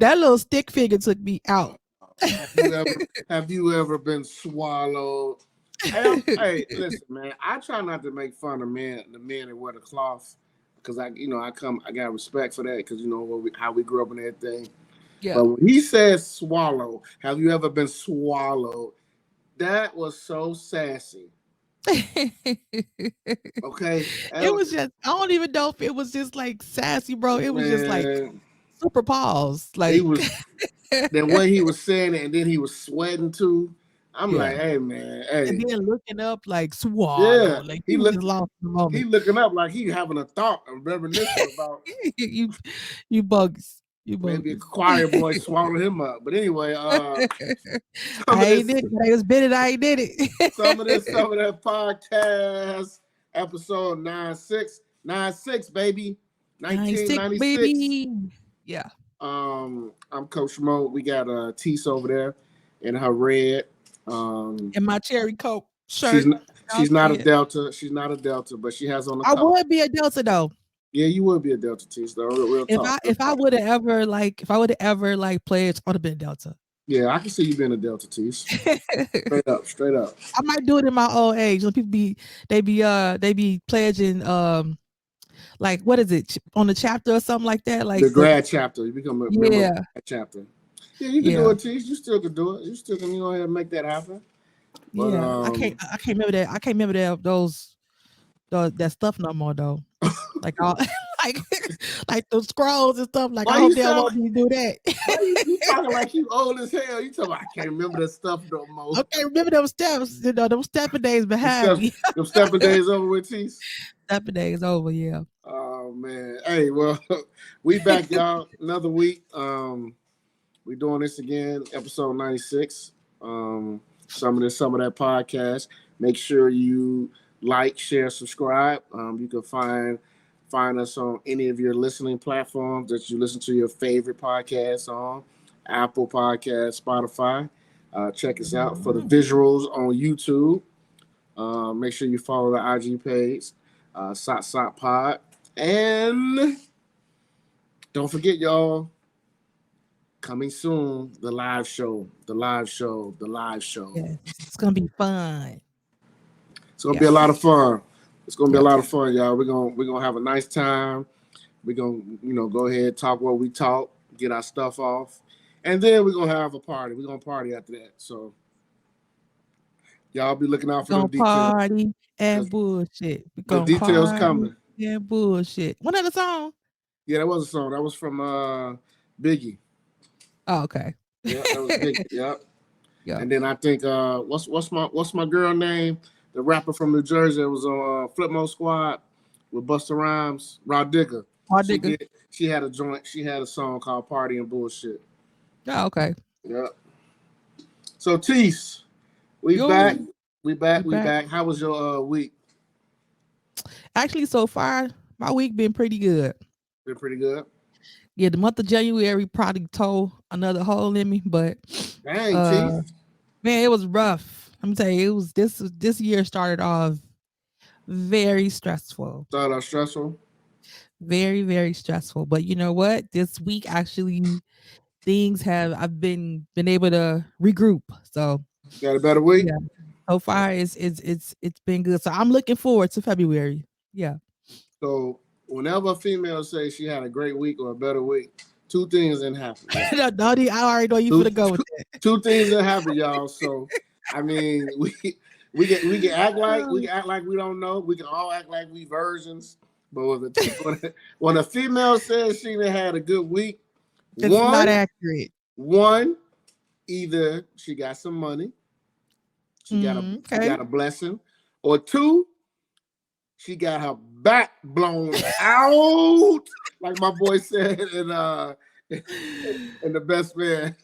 That little stick figure took me out. Have you ever been swallowed? Hey, listen, man. I try not to make fun of the men that wear the cloth, because I got respect for that, because how we grew up and everything. Yeah. But when he says swallow, have you ever been swallowed? That was so sassy. Okay, It was just, I don't even know if it was just like sassy, bro. It was just like man. super pause. He Like, was the way he was saying it, and then he was sweating too. I'm like, yeah. hey man, And hey, then looking up like yeah. swallow. Like He he was just looked, lost in the he moment. looking up like he having a thought, a reminiscing about you you bugs. You maybe a bogus. choir boy swallowed him up. But anyway, some of I ain't this, did it. I was bit it. I ain't did it. some of that podcast episode 96, baby, 96, 1996. baby. Yeah. I'm Coach Mo. We got Tease over there in her red. And my cherry coat She's shirt. not, I'll she's not see a it. Delta. She's not a Delta, but she has on a I collar. would be a Delta though. Yeah, you would be a Delta Tease though. Real If talk. I would have ever pledged, I would have been a Delta. Yeah, I can see you being a Delta Tease. Straight up. I might do it in my old age. When people they be pledging like what is it on the chapter or something like that? Like The grad chapter. You become a member of the grad chapter. Yeah, you can do it, Tease. You still can do it. You still can go ahead and make that happen. But, yeah. I can't remember that. I can't remember that stuff no more though. Like all like like the scrolls and stuff. Like I hope they don't want me to do that. You talking like you old as hell? You talking about I can't remember that stuff no more. Okay, remember those steps. Those stepping days behind me. Them stepping days over with, Tease. Stepping days over, yeah. Oh man. Hey, well, we back, y'all. Another week. We doing this again, episode 96. Some of that podcast. Make sure you like, share, subscribe. You can find us on any of your listening platforms that you listen to your favorite podcasts on. Apple Podcasts, Spotify. Check us out for the visuals on YouTube. Make sure you follow the IG page, SOTSOTPOD. And don't forget, y'all, coming soon, the live show. Yeah, it's gonna be fun. It's gonna be a lot of fun. It's gonna be a lot of fun, y'all. We're gonna have a nice time. We're gonna go ahead, talk what we talk, get our stuff off, and then we're gonna have a party. We're gonna party after that. So y'all be looking out for the details. Party and bullshit. The details coming. Yeah, bullshit. What other song? Yeah, that was a song. That was from Biggie. Oh, okay. Yeah, that was Biggie. Yep. Yeah. And then I think what's my girl name? The rapper from New Jersey that was on Flipmode Squad with Busta Rhymes, Rod Digger. She had a joint. She had a song called "Party and Bullshit." Oh, okay. Yep. So Tease, we back. We back. How was your week? Actually, so far my week been pretty good. Been pretty good. Yeah, the month of January probably tore another hole in me, but dang, Tease. Man, it was rough. I'm telling you, it was this year started off very stressful. Started off stressful? Very, very stressful. But you know what? This week actually I've been able to regroup. So got a better week? Yeah. So far it's been good. So I'm looking forward to February. Yeah. So whenever a female says she had a great week or a better week, two things didn't happen. I already know you finna go with that. Two things didn't happen, y'all. So I mean, we can act like we don't know. We can all act like we virgins. But when a female says she had a good week, it's not accurate. One, either she got some money, she got a blessing, or two, she got her back blown out, like my boy said in The Best Man.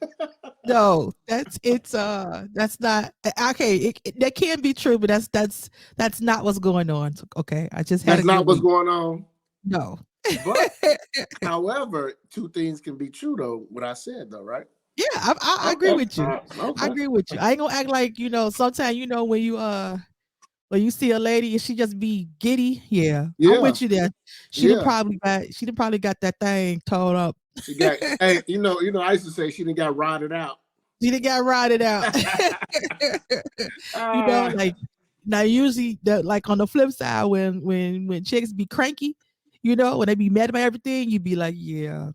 No, that's not okay. That can be true, but that's not what's going on. Okay, I just had. That's not what's going on. No, but however, two things can be true though. What I said though, right? Yeah, I agree with you. Okay. I agree with you. I ain't gonna act like sometimes when you see a lady and she just be giddy. Yeah. I'm with you there. She done probably got that thing towed up She got hey, I used to say she didn't got rotted out. She done got rotted out. Ah, Like now usually like on the flip side when chicks be cranky, when they be mad about everything, you be like, yeah,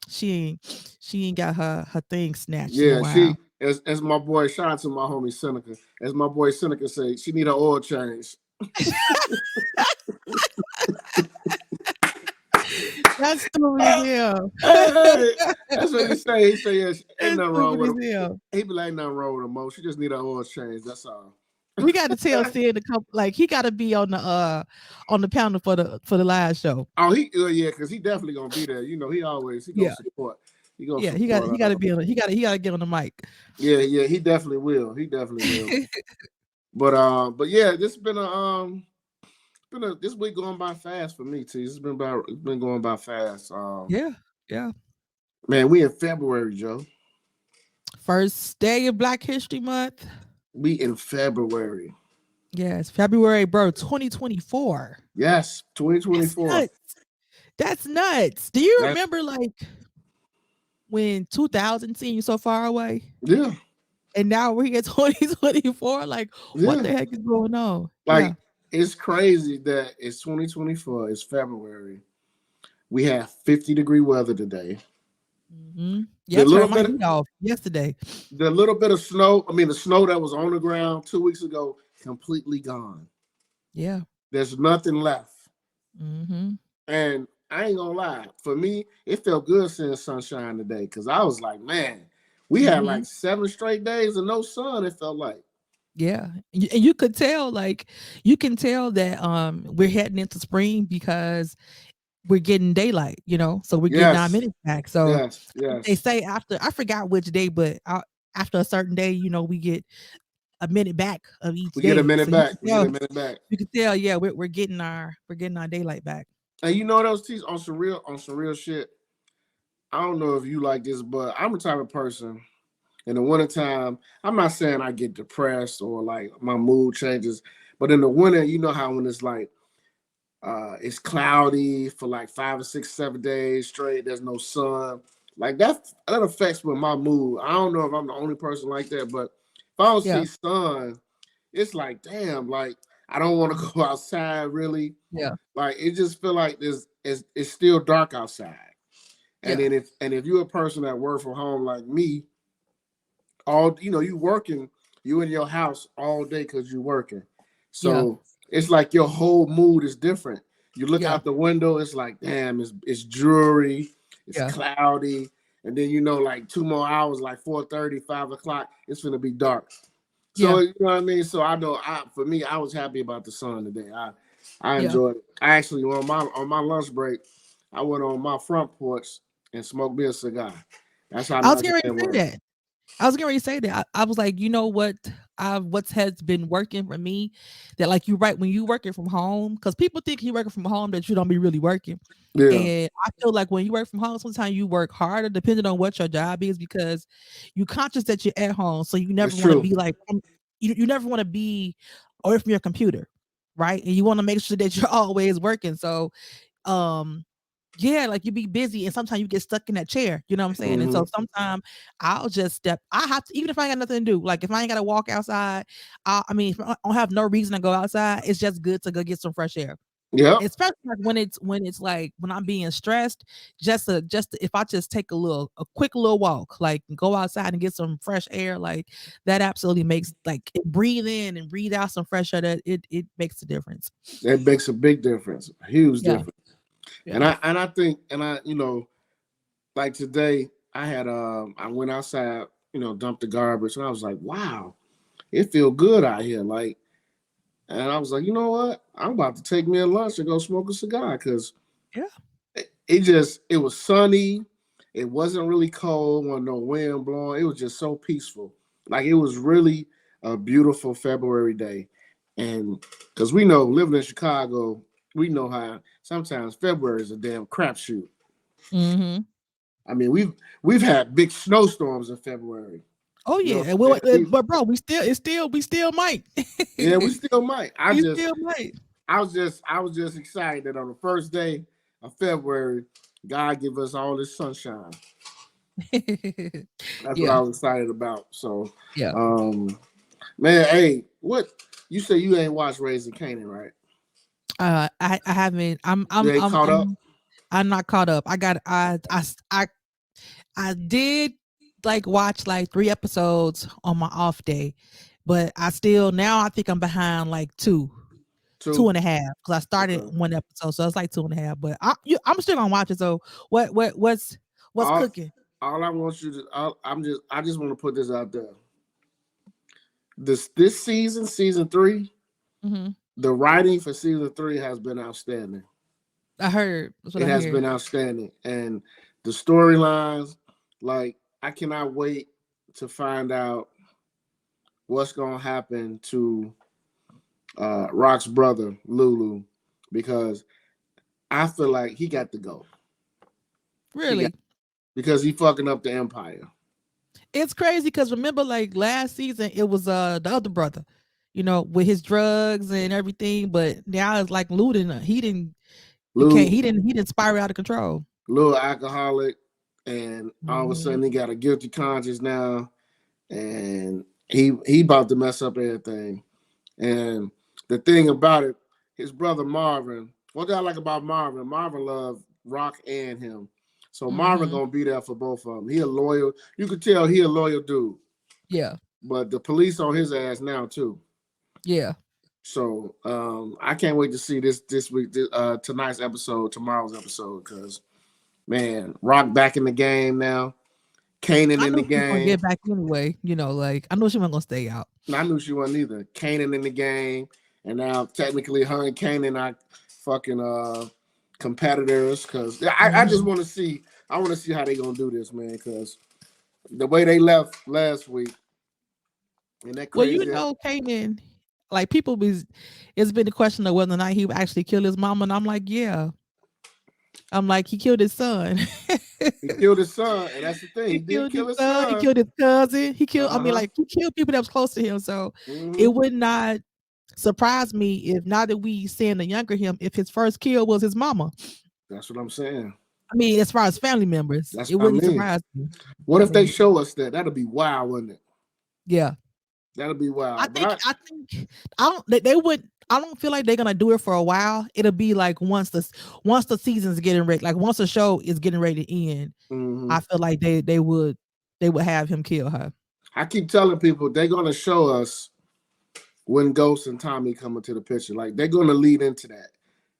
she ain't got her thing snatched in a yeah, while. she as my boy, shout out to my homie Seneca. As my boy Seneca say, she need an oil change. That's stupid as hell. Hey, that's what he say. He say, yes, ain't That's nothing wrong stupid with as him. hell. He be like, ain't nothing wrong with him, Mo. She just need an oil change. That's all. We got to tell Sid to come. Like he got to be on the panel for the live show. Oh, yeah, because he definitely gonna be there. He gonna Yeah, support. He gonna yeah. He support. got to be on. He got to get on the mic. Yeah, he definitely will. He definitely will. But yeah, this week going by fast for me too. It's been going by fast. Yeah, yeah. Man, we in February, Joe. First day of Black History Month. We in February. Yes, February, bro. 2024. Yes, That's 2024. nuts. That's nuts. Do you That's, remember like when 2000 seemed so far away? yeah, And now we're in 2024. Like, what yeah. the heck is going on? Like Yeah. it's crazy that it's 2024. It's February. We have 50-degree weather today. Mm-hmm. Yeah, The I turned little my bit, heat off yesterday. the little bit of snow. I mean, the snow that was on the ground 2 weeks ago, completely gone. Yeah. There's nothing left. Mm-hmm. And I ain't gonna lie, for me, it felt good seeing sunshine today because I was like, man, we had Mm-hmm. like 7 straight days of no sun. It felt like, Yeah. And you could tell, like, you can tell that we're heading into spring because we're getting daylight, so we're getting our yes, minutes back. So yes, they yes. say after, I forgot which day, but after a certain day, we get a minute back of each We get a day. minute So you back. can We get tell, a minute back. yeah, we're getting our daylight back. And you know what else, Teach, on some real shit. I don't know if you like this, but I'm the type of person in the wintertime. I'm not saying I get depressed or like my mood changes, but in the winter, you know how when it's like it's cloudy for like 5 or 6, 7 days straight. There's no sun. Like that affects with my mood. I don't know if I'm the only person like that, but if I don't Yeah. see sun, it's like damn. Like I don't want to go outside really. Yeah. Like it just feel like it's still dark outside. And Yeah. then if you're a person that work from home like me, you working, you in your house all day because you're working. Yeah. So it's like your whole mood is different. You look Yeah. out the window, it's like, damn, it's dreary, it's Yeah. cloudy, and then like 2 more hours, like 4:30, 5 o'clock, it's gonna be dark. Yeah. So you know what I mean. So I know, for me, I was happy about the sun today. I Yeah. enjoyed it. I actually on my lunch break, I went on my front porch and smoked me a cigar. That's how I was nice getting it ready to say was. that. I was getting ready to say that. I was like, you know what? What has been working for me, that like you right when you working from home, because people think you working from home that you don't be really working. Yeah, And I feel like when you work from home, sometimes you work harder depending on what your job is because you conscious that you're at home. So you never it's want to true. be like you never want to be away from your computer, right? And you want to make sure that you're always working. So um yeah, like you be busy and sometimes you get stuck in that chair, you know what I'm saying? And Hmm. so sometimes I'll just I have to, even if I ain't got nothing to do, like if I ain't got to walk outside, I mean, if I don't have no reason to go outside, it's just good to go get some fresh air. Yep. Especially like when it's like when I'm being stressed, if I just take a quick little walk, like go outside and get some fresh air, like that absolutely makes like breathe in and breathe out some fresh air, that it makes a difference. That makes a big difference, a huge Yeah, difference. And yeah, I think like today I went outside, dumped the garbage, and I was like, wow, it feel good out here. Like, and I was like, you know what? I'm about to take me a lunch and go smoke a cigar because yeah, it was sunny. It wasn't really cold, wasn't no wind blowing. It was just so peaceful. Like it was really a beautiful February day. And because we know living in Chicago, we know how sometimes February is a damn crapshoot. mm-hmm. I mean, we've had big snowstorms in February. Oh You know yeah, what well, I'm saying? but bro, we still might. Yeah, we still might. We still might. I was just excited that on the first day of February, God give us all this sunshine. That's what I Yeah, was excited about. So, yeah. um, man, hey, what you say you ain't watched Raising Canaan, right? I haven't. You ain't caught up. I'm not caught up. I got. I did like watch like 3 episodes on my off day, but I still now I think I'm behind like two Two. and a half because I started Okay. 1 episode, so it's like 2.5. But I'm still gonna watch it. So what's All, cooking? all I want you to, I just want to put this out there. This season, season three, Hmm. the writing for season three has been outstanding. I heard. That's what It I has hear. been outstanding, and the storylines, like I cannot wait to find out what's gonna happen to Rock's brother Lulu, because I feel like he got to go. He got Really, because he fucking up the empire. it's crazy because remember, like last season, it was the other brother, with his drugs and everything. But now it's like looting. He didn't became Lulu, he didn't spiral out of control. little alcoholic, and all of a Hmm. sudden he got a guilty conscience now, and he about to mess up everything. And the thing about it, his brother Marvin. What I like about Marvin, Marvin loved Rock and him. So Marvin Hmm. gonna be there for both of them. He a loyal. You could tell he a loyal dude. Yeah, But the police on his ass now too. yeah. So I can't wait to see this week, tonight's episode, tomorrow's episode, because man, Rock back in the game now. Kanan I in the knew she was gonna game. get back anyway. Like I knew she wasn't gonna stay out. I knew she wasn't either. Kanan in the game, and now technically her and Kanan are fucking competitors. Because I just Hmm. want to see. I want to see how they gonna do this, man. Because the way they left last week and that Well, crazy. Kanan, like people be, it's been a question of whether or not he would actually kill his mama, and I'm like, yeah. I'm like, he killed his son. He killed his son, and that's the thing. He He did killed his kill his son. He son. killed his cousin. He killed. I Uh mean, huh. like he killed people that was close to him. So it Hmm. would not surprise me if now that we seeing the younger him, if his first kill was his mama. That's what I'm saying. I mean, as far as family members, That's it what I wouldn't mean. surprise me. What I if they mean, show us that? That'll be wild, wouldn't it? yeah. That'll be I wild. But think I think I don't they would I don't feel like they're gonna do it for a while. It'll be like once the season's getting ready, like once the show is getting ready to end, hmm I feel like they would have him kill her. I keep telling people they're gonna show us when Ghost and Tommy come into the picture. Like they're gonna lead into that.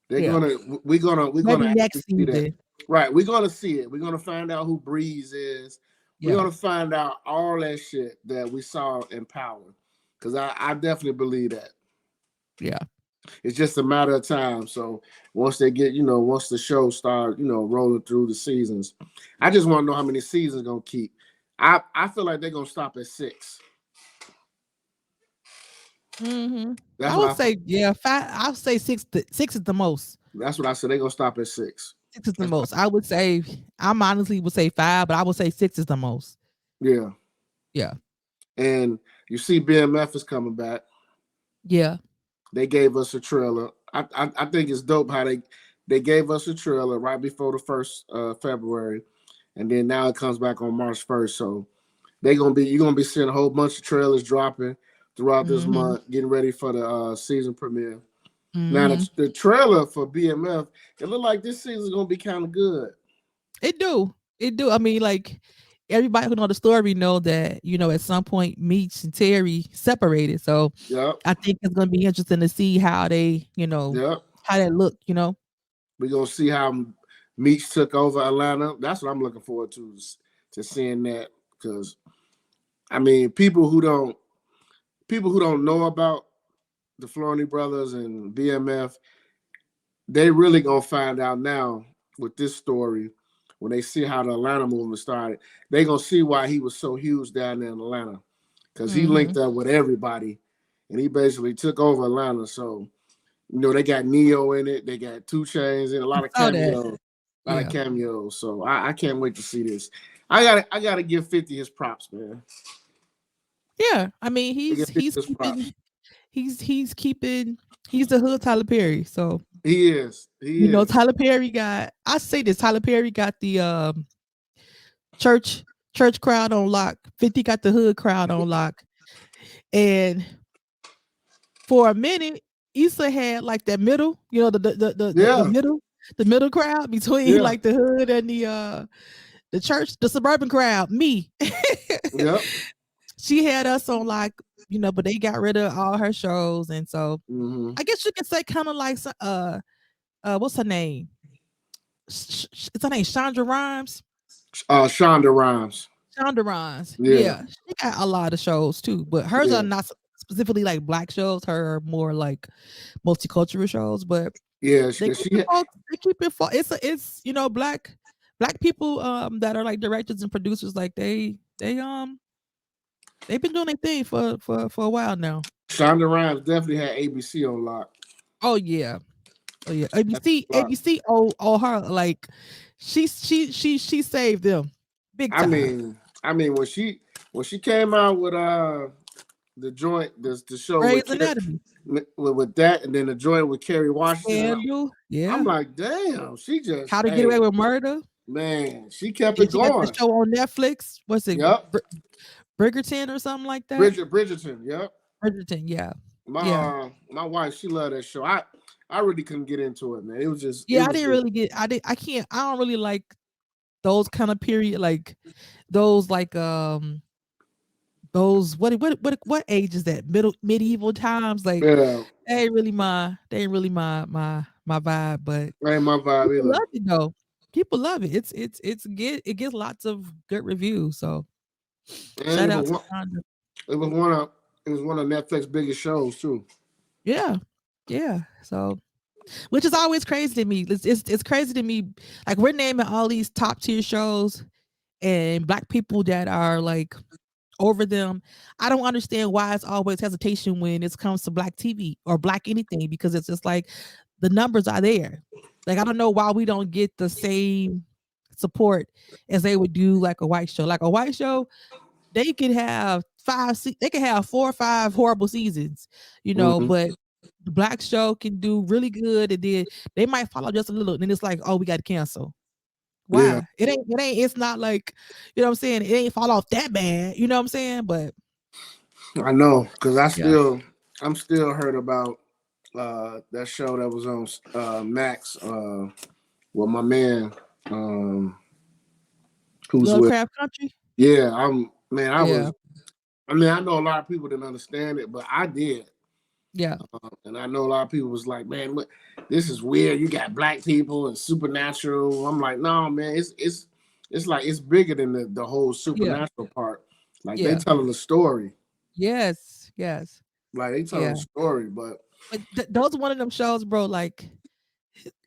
They're Yeah. gonna we're gonna Maybe actually next see that. season. Right. We're gonna see it. We're gonna find out who Breeze is. We're Yeah. gonna find out all that shit that we saw in Power. Cause I definitely believe that. Yeah. It's just a matter of time. So once they get, once the show start, rolling through the seasons, I just want to know how many seasons gonna keep. I feel like they're gonna stop at 6. That's I what would I say, yeah, five. I would say six is the most. that's what I said. They're gonna stop at 6. Six is the That's most. I would say I'm honestly would say five, but I would say six is the most. yeah. Yeah. And you see BMF is coming back. Yeah. They gave us a trailer. I think it's dope how they gave us a trailer right before the first February, and then now it comes back on March 1st. So you're gonna be seeing a whole bunch of trailers dropping throughout this Mm-hmm. month, getting ready for the season premiere. Now Mm-hmm. the trailer for BMF, it looked like this season's gonna be kind of good. It do. It do. I mean, like everybody who know the story know that, at some point Meech and Terry separated. So Yep, I think it's gonna be interesting to see how they, yep. how that look. We're gonna see how Meech took over Atlanta. That's what I'm looking forward to seeing that, because I mean people who don't know about the Florney brothers and BMF, they really gonna find out now with this story. When they see how the Atlanta movement started, they gonna see why he was so huge down there in Atlanta, because he Mm-hmm. linked up with everybody, and he basically took over Atlanta. So they got Neo in it, they got Two Chains and a I lot of saw that. cameos, a lot of Yeah. cameos. So I can't wait to see this. I gotta give 50 his props, man. Yeah. I mean, I give he's 50 he's his props. keeping he's keeping he's the hood Tyler Perry. So He is. He You know, is. Tyler Perry got. I say this. Tyler Perry got the church church crowd on lock. 50 got the hood crowd on lock. And for a minute, Issa had like that middle, you know, Yeah. the middle crowd between Yeah. like the hood and the church, the suburban crowd. Me, Yep. she had us on like, you know, but they got rid of all her shows, and so Mm-hmm. I guess you could say kind of like what's her name? It's her name Chandra Rhimes. Shonda Rhimes. Shonda Rhimes, Yeah. yeah, she got a lot of shows too, but hers are Yeah. not specifically like black shows. Her are more like multicultural shows, but Yeah. they Because keep she it folk. They keep it folk. It's you know black people that are like directors and producers like they've been doing their thing for a while now. Shonda Rhimes definitely had ABC on lock. Oh yeah, oh yeah. That's ABC a lot. ABC oh her like she saved them big I time. mean, when she came out with the joint, the show Grey's with Anatomy, with that, and then the joint with Kerry Washington. Scandal, I'm yeah. like, damn, she just How to Get hey Away with Murder. man, she kept Then it she got that going. show on Netflix. What's it? Yep, Bridgerton or something like that. Bridgerton. Yep, Bridgerton, yeah, my yeah. my wife, she loved that show. I really couldn't get into it, man. It Yeah, I was didn't just really get. I can't. I don't really like those kind of period, like those like those what age is that? Medieval times. Like yeah, they ain't really my vibe. But ain't my vibe people either. love it though. People love it. It gets lots of good reviews. So And shout out to Shonda. it was one of Netflix's biggest shows too. Yeah, yeah. So which is always crazy to me. It's crazy to me. Like we're naming all these top tier shows and black people that are like over them. I don't understand why it's always hesitation when it comes to black TV or black anything because it's just like the numbers are there. Like I don't know why we don't get the same support as they would do like a white show. Like a white show, they could have they could have 4 or 5 horrible seasons, you know, Hmm. but the black show can do really good and then they might follow just a little and then it's like, oh, we got to cancel. Yeah, Why? It's not like, you know what I'm saying? It ain't fall off that bad, you know what I'm saying? But I know because yeah. I'm still heard about that show that was on Max with my man um, who's with. Lovecraft Country? Yeah, I'm man. Yeah. I mean, I know a lot of people didn't understand it, but I did. Yeah. And I know a lot of people was like, man, look, this is weird. You got black people and supernatural. I'm like, no, man, it's like it's bigger than the whole Yeah. supernatural part. Like they Yeah. telling a story. Yes. Yes. Like they telling Yeah. a story, but But those are one of them shows, bro, like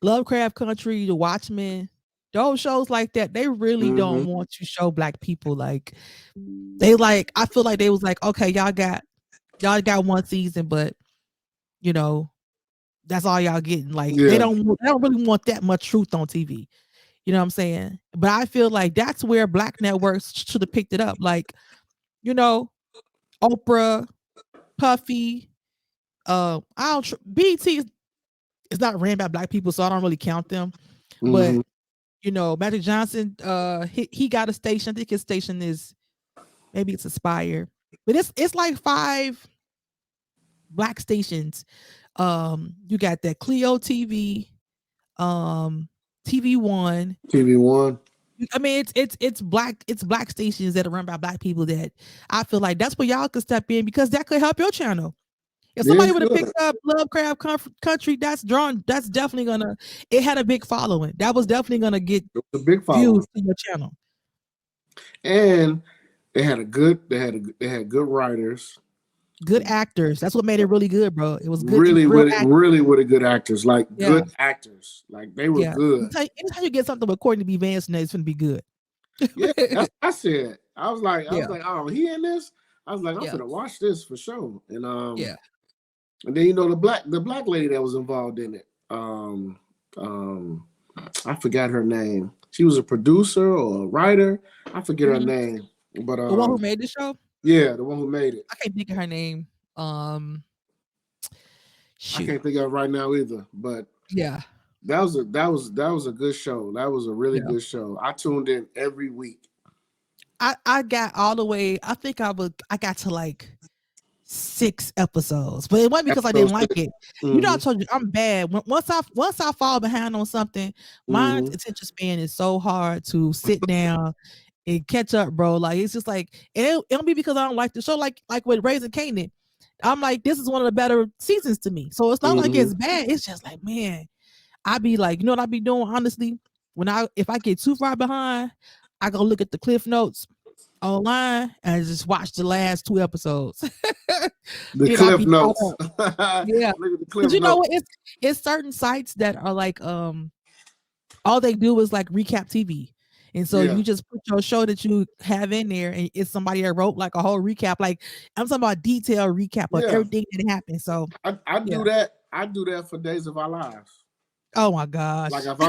Lovecraft Country, The Watchmen, those shows like that, they really don't mm-hmm. want to show black people like they like I feel like they was like, okay, y'all got one season, but you know, that's all y'all getting. Like Yeah, they don't really want that much truth on TV. You know what I'm saying? But I feel like that's where black networks should have picked it up. Like, you know, Oprah, Puffy, I don't BT is not ran by black people, so I don't really count them. But mm-hmm. you know, Magic Johnson, he got a station. I think his station is maybe it's Aspire, but it's like 5 black stations. You got that Clio TV, TV1. TV1. I mean, it's black stations that are run by black people that I feel like that's where y'all could step in because that could help your channel. If Yeah, somebody it's would have picked good. up Lovecraft Country, that's definitely gonna. It had a big following. That was definitely gonna get It was a big views following, to your channel. and they had good writers. Good actors. That's what made it really good, bro. It was good, Really, real really, act. really, really good actors. Like Yeah, good actors. Like they were yeah. good. Anytime you get something with Courtney B. Vance, it's gonna be good. Yeah, that's what I said. Yeah, Oh, he in this? I was like, I'm yeah, gonna watch this for sure. yeah. And then the black lady that was involved in it. Um, I forgot her name. She was a producer or a writer. I forget her Mhm. name, but The one who made the show, yeah, the one who made it. I can't think of her name. I Shoot. can't think of it right now either. But Yeah. That was a good show. That was a really Yeah. good show. I tuned in every week. I got all the way. I got to like 6 episodes, but it wasn't because I Episode didn't like 6. it. You know, I Mm-hmm. told you I'm bad. Once I fall behind on something, my Mm-hmm. attention span is so hard to sit down and catch up, bro. Like it's just like it'll be because I don't like the show. Like with Raising Kanan, I'm like, this is one of the better seasons to me. So it's not like Mm-hmm. it's bad. It's just like, man, I be like, you know what I be doing honestly? If I get too far behind, I go look at the cliff notes online and just watch the last 2 episodes. The Then I Cliff be caught Notes. up. Look Yeah. at the Cause Cliff you know Notes. what? It's certain sites that are like all they do is like recap TV. And so Yeah. you just put your show that you have in there and it's somebody that wrote like a whole recap. Like I'm talking about detailed recap of Yeah. everything that happened. So I yeah. do that. I do that for Days of Our Lives. Oh my Like gosh. if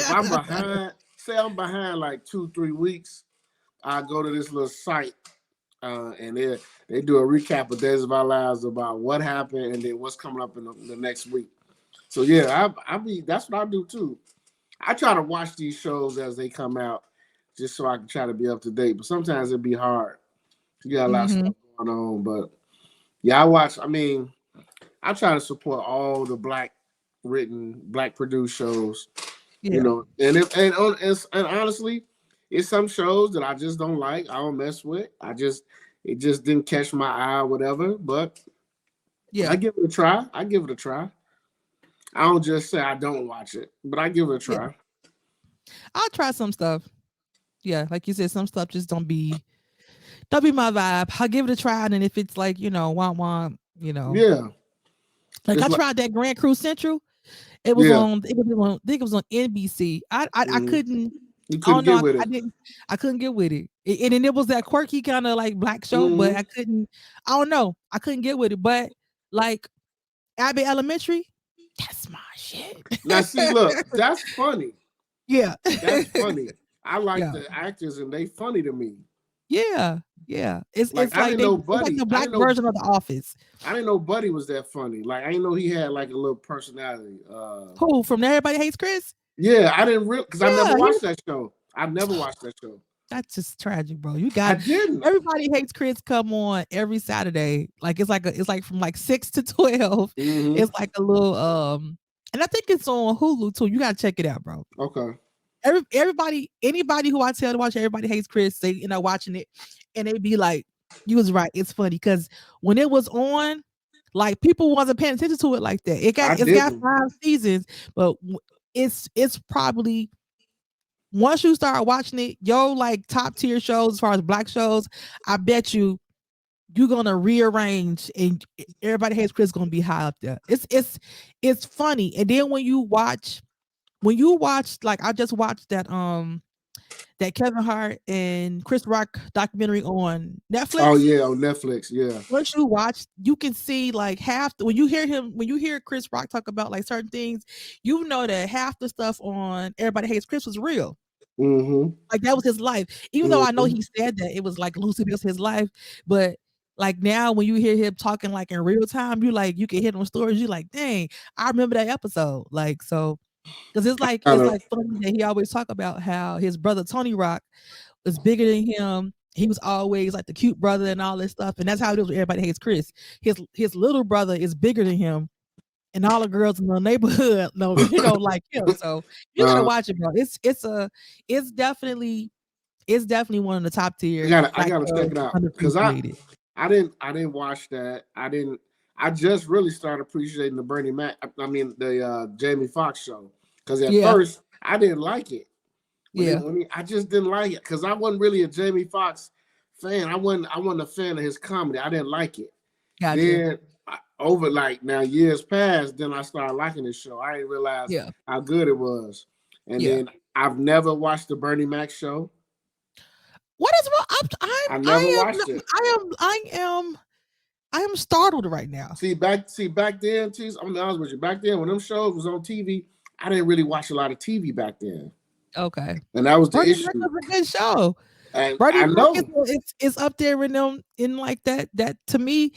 I'm behind, say I'm behind like 2-3 weeks, I go to this little site, and they do a recap of Days of Our Lives about what happened and then what's coming up in the next week. So yeah, I be that's what I do too. I try to watch these shows as they come out, just so I can try to be up to date. But sometimes it'd be hard. You got a lot of Hmm. stuff going on, but yeah, I watch. I mean, I try to support all the black written, black produced shows. Yeah. And honestly, it's some shows that I just don't like. I don't mess with. It just didn't catch my eye or whatever. But I Yeah. give it a try. I give it a try. I don't just say I don't watch it, but I give it a Yeah. try. I'll try some stuff. Yeah. Like you said, some stuff just don't be my vibe. I'll give it a try. And if it's like, want, Yeah, like I it's like tried that Grand Cru Central. yeah. It was on, I think it was on NBC. I Mhm. couldn't, You I couldn't don't know. get with I it. didn't, I couldn't get with it. And then it was that quirky kind of like black show, but Hmm. I couldn't, I don't know. I couldn't get with it. But like Abbott Elementary, that's my shit. Now see, look, that's funny. Yeah. That's funny. I like Yeah. the actors and they funny to me. Yeah. Yeah. It's Like it's like it's like the black version of the office. I didn't know Buddy was that funny. Like I didn't know he had like a little personality. Who from Everybody Hates Chris? Yeah, I didn't really because I never Yeah, he watched that show. I never watched that show. that's just tragic, bro. You I got didn't. Everybody Hates Chris come on every Saturday. Like it's like from like 6 to 12. Hmm. It's like a little and I think it's on Hulu too. You gotta check it out, bro. Okay. Anybody who I tell to watch Everybody Hates Chris, they watching it and they be like, you was right. It's funny because when it was on, like people wasn't paying attention to it like that. I It's got didn't. 5 seasons, but it's probably once you start watching it, yo, like top tier shows as far as black shows, I bet you're gonna rearrange and Everybody Hates Chris gonna be high up there. It's funny. And then when you watch like I just watched that Kevin Hart and Chris Rock documentary on Oh Netflix. yeah, on Netflix. Yeah. Once you watch, you can see like when you hear Chris Rock talk about like certain things, you know that half the stuff on Everybody Hates Chris was real. Mm-hmm. Like that was his life. Even though I know Mm-hmm. he said that it was like loosely based his life, but like now when you hear him talking like in real time, you can hit on stories. You like, dang, I remember that episode. Like so, because Kind it's of. like funny that he always talk about how his brother Tony Rock was bigger than him. He was always like the cute brother and all this stuff, and that's how it is with Everybody Hates Chris. His little brother is bigger than him, and all the girls in the neighborhood know like him. So you gotta Uh, watch it, bro. It's definitely one of the top I tier gotta I black gotta check shows it out because underappreciated. I didn't watch that. I didn't. I just really started appreciating the Bernie Mac. I mean the Jamie Foxx show because at Yeah, first I didn't like it yeah, I just didn't like it because I wasn't really a Jamie Foxx fan. I wasn't a fan of his comedy. I didn't like it. gotcha. Then over like now years passed, then I started liking this show. I didn't realize Yeah, how good it was. And yeah. then I've never watched the Bernie Mac show. What is wrong? I never watched it. I am startled right now. Back then, I'm gonna be honest with you. Back then, when them shows was on TV, I didn't really watch a lot of TV back then, Okay. and that was the Bernie Mac issue. was a good show. And Bernie I Mac know, is up there in them in like that to me,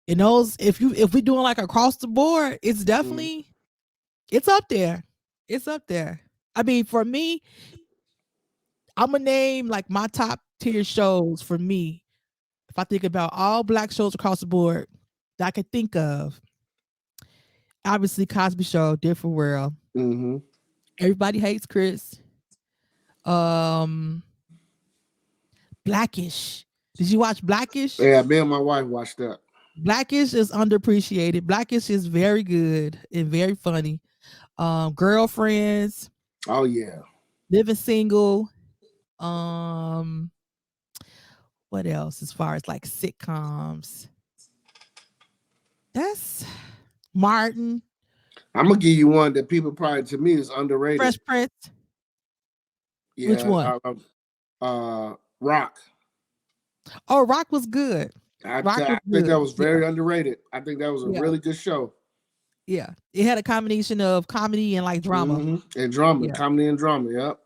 if we doing like across the board, mm, It's up there. It's up there. I mean, for me, I'm gonna name like my top tier shows for me. If I think about all black shows across the board that I could think of, obviously Cosby Show, Different World. Mm-hmm. Everybody Hates Chris. Um, Blackish. Did you watch Blackish? Yeah, me and my wife watched that. Blackish is underappreciated. Blackish is very good and very funny. Girlfriends, Oh yeah. Living Single. Um, what else as far as like sitcoms? That's Martin, I'm gonna give you one that people probably to me is underrated. Fresh Prince. Which Yeah, one? Rock. Oh, Rock was good. Rock I was think that good. was Yeah, very underrated. I think that was a yeah, really good show. yeah. It had a combination of comedy and like drama. And drama, Yeah, comedy and drama. Yep.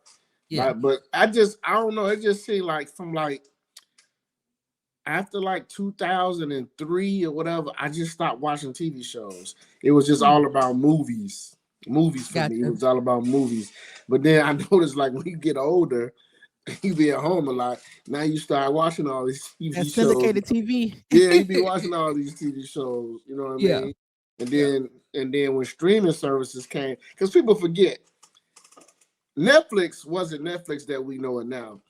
yeah. But I don't know. It just seemed like from like after like 2003 or whatever, I just stopped watching TV shows. It was just Hmm, all about movies. Movies for me. It gotcha. was all about movies. But then I noticed like when you get older, you be at home a lot. Now you start watching all these That TV shows. syndicated TV. Yeah, you be watching all these TV shows. You know what I Yeah, mean? And yeah. then when streaming services came, because people forget Netflix wasn't Netflix that we know it now.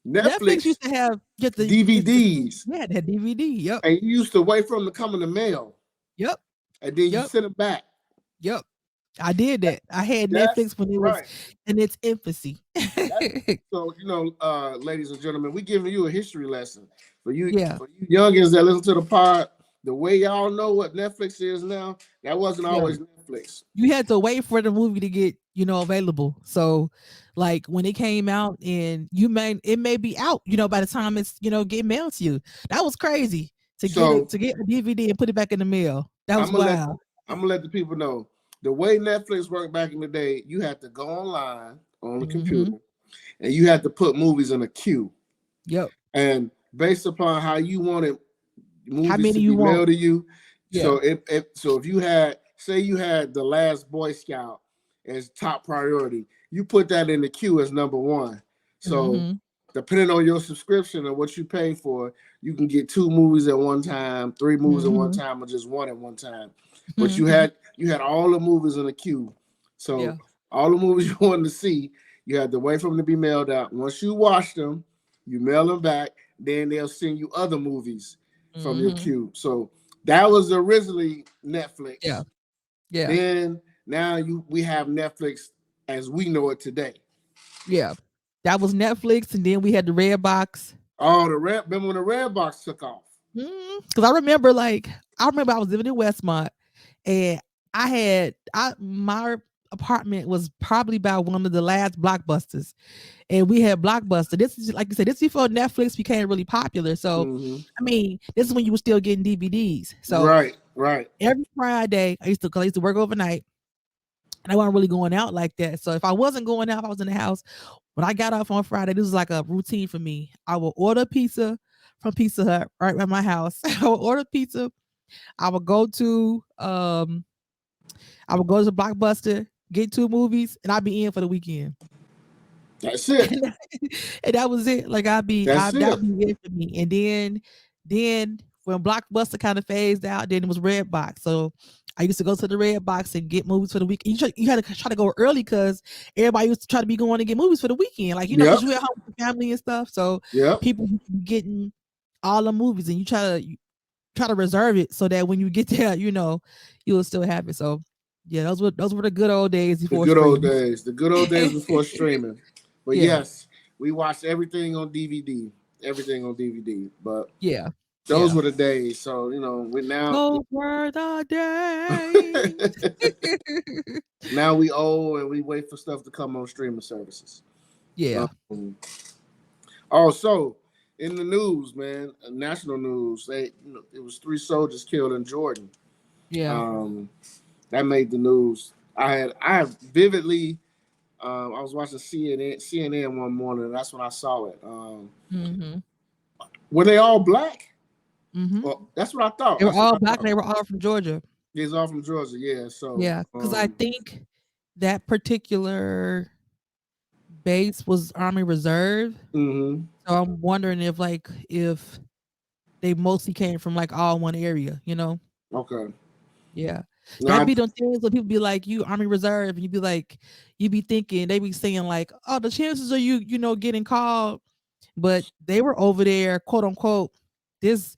Netflix Netflix used to have get the DVDs, yeah, that DVD. Yep, and you used to wait for them to come in the mail, yep, and then you yep, send them back. yep. I did that. I had That's Netflix when it was right. in its infancy. That's so ladies and gentlemen, we giving you a history lesson Yeah, for you youngins that listen to the pod. The way y'all know what Netflix is now, that wasn't yeah. always Netflix. You had to wait for the movie to get, available. So like when it came out and it may be out, by the time it's, get mailed to you. That was crazy So to get a DVD and put it back in the mail. That I'm was gonna let wild. the people know the way Netflix worked back in the day. You had to go online on the Hmm. computer, and you had to put movies in a queue. Yep. And based upon how you wanted How movies many to you be want? mailed to you, Yeah. so if you had say you had The Last Boy Scout as top priority, you put that in the queue as number one. So Hmm. depending on your subscription and what you pay for, you can get two movies at one time, three movies at one Hmm. time, or just one at one time. But Hmm. you had all the movies in the queue. So Yeah. all the movies you wanted to see, you had to wait for them to be mailed out. Once you watch them, you mail them back. Then they'll send you other movies from your Hmm. queue. So that was originally Yeah. Netflix. Yeah. Then now we have Netflix as we know it today. Yeah. That was Netflix, and then we had the Red Box. Oh, remember when the Red Box took off? Because I remember I was living in Westmont, and my apartment was probably by one of the last blockbusters, and we had Blockbuster. This is like you said, this before Netflix became really popular. So, Mm-hmm. I mean, this is when you were still getting DVDs. So Right, right. every Friday, cause I used to work overnight, and I wasn't really going out like that. So if I wasn't going out, if I was in the house. When I got off on Friday, this was like a routine for me. I would order pizza from Pizza Hut right by my house. I would order pizza. I would go to um I would go to Blockbuster, get two movies, and I'd be in for the weekend. That's it. and that was it. Like That's that it. would be it for me. And then when Blockbuster kind of phased out, then it was Red Box. So I used to go to the Red Box and get movies for the week. You had to try to go early because everybody used to try to be going to get movies for the weekend. Like, because Yep. you at home with your family and stuff. So Yep. people getting all the movies, and you try to reserve it so that when you get there, you'll still have it. So yeah, those were the good old days The before good old streaming. days. The good old days before streaming. But Yeah, yes, we watched everything on DVD. Everything on DVD. But yeah, those yeah. were the days. So, we now Those were the days. now we owe and we wait for stuff to come on streaming services. Yeah, Um, also, in the news, man, national news, it was 3 soldiers killed in Jordan. yeah. Um, that made the news. I vividly, I was watching CNN one morning, and that's when I saw it. Mhm, Were they all black? mhm. Well, that's what I thought. They were That's what all I black, and thought. they were all from Georgia. He's all from Georgia, yeah. So, Yeah, because I think that particular base was Army Reserve. Mm-hmm. So I'm wondering if they mostly came from like all one area, you know? Okay. Yeah. That'd Now, be them things where people be like, you Army Reserve, and you be like, you be thinking, they be saying like, oh, the chances of you, getting called, but they were over there, quote unquote, this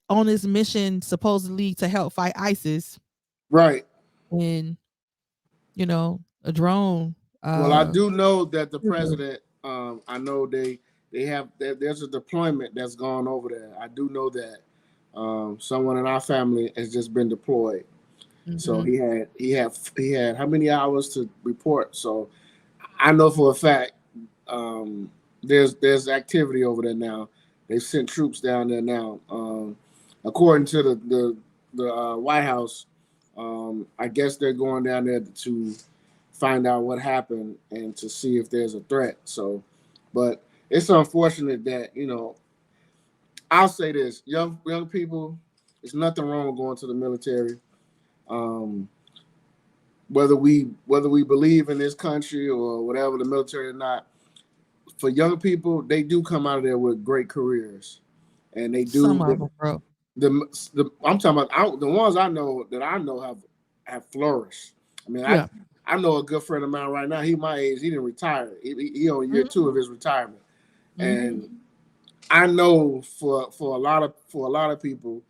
on this mission supposedly to help fight ISIS, right. when, a drone Well, I uh do know that the killed them. president. I know they have there's a deployment that's gone over there. I do know that. Someone in our family has just been deployed. So Mhm. he had how many hours to report? So I know for a fact there's activity over there now. They've sent troops down there now. According to the White House, I guess they're going down there to find out what happened and to see if there's a threat. So, but it's unfortunate that I'll say this: young people, there's nothing wrong with going to the military. Um, whether we believe in this country or whatever, the military or not, for young people, they do come out of there with great careers, and they Some do of them, bro. I'm talking about the ones I know have flourished. I mean, I Yeah. I know a good friend of mine right now. He my age. He didn't retire. He on year Mhm. two of his retirement, Mhm. and I know for a lot of people,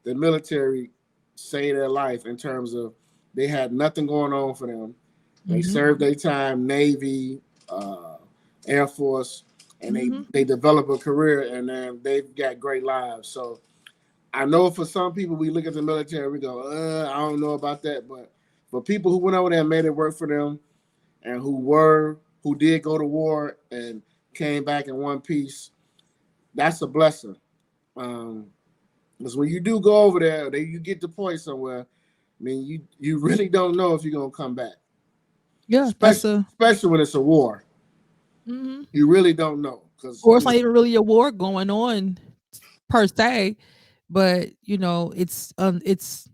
the military saved their life in terms of they had nothing going on for them. They Mhm. served their time, Navy, uh, Air Force, and they Mhm. they develop a career, and then they've got great lives. So I know for some people, we look at the military, we go, I don't know about that, but for people who went over there and made it work for them, and who did go to war and came back in one piece, that's a blessing. Um, because when you do go over there, you get deployed somewhere. I mean, you really don't know if you're gonna come back, Yeah, that's especially a especially when it's a war. mhm. You really don't know because Or it's not even really a war going on per se, but it's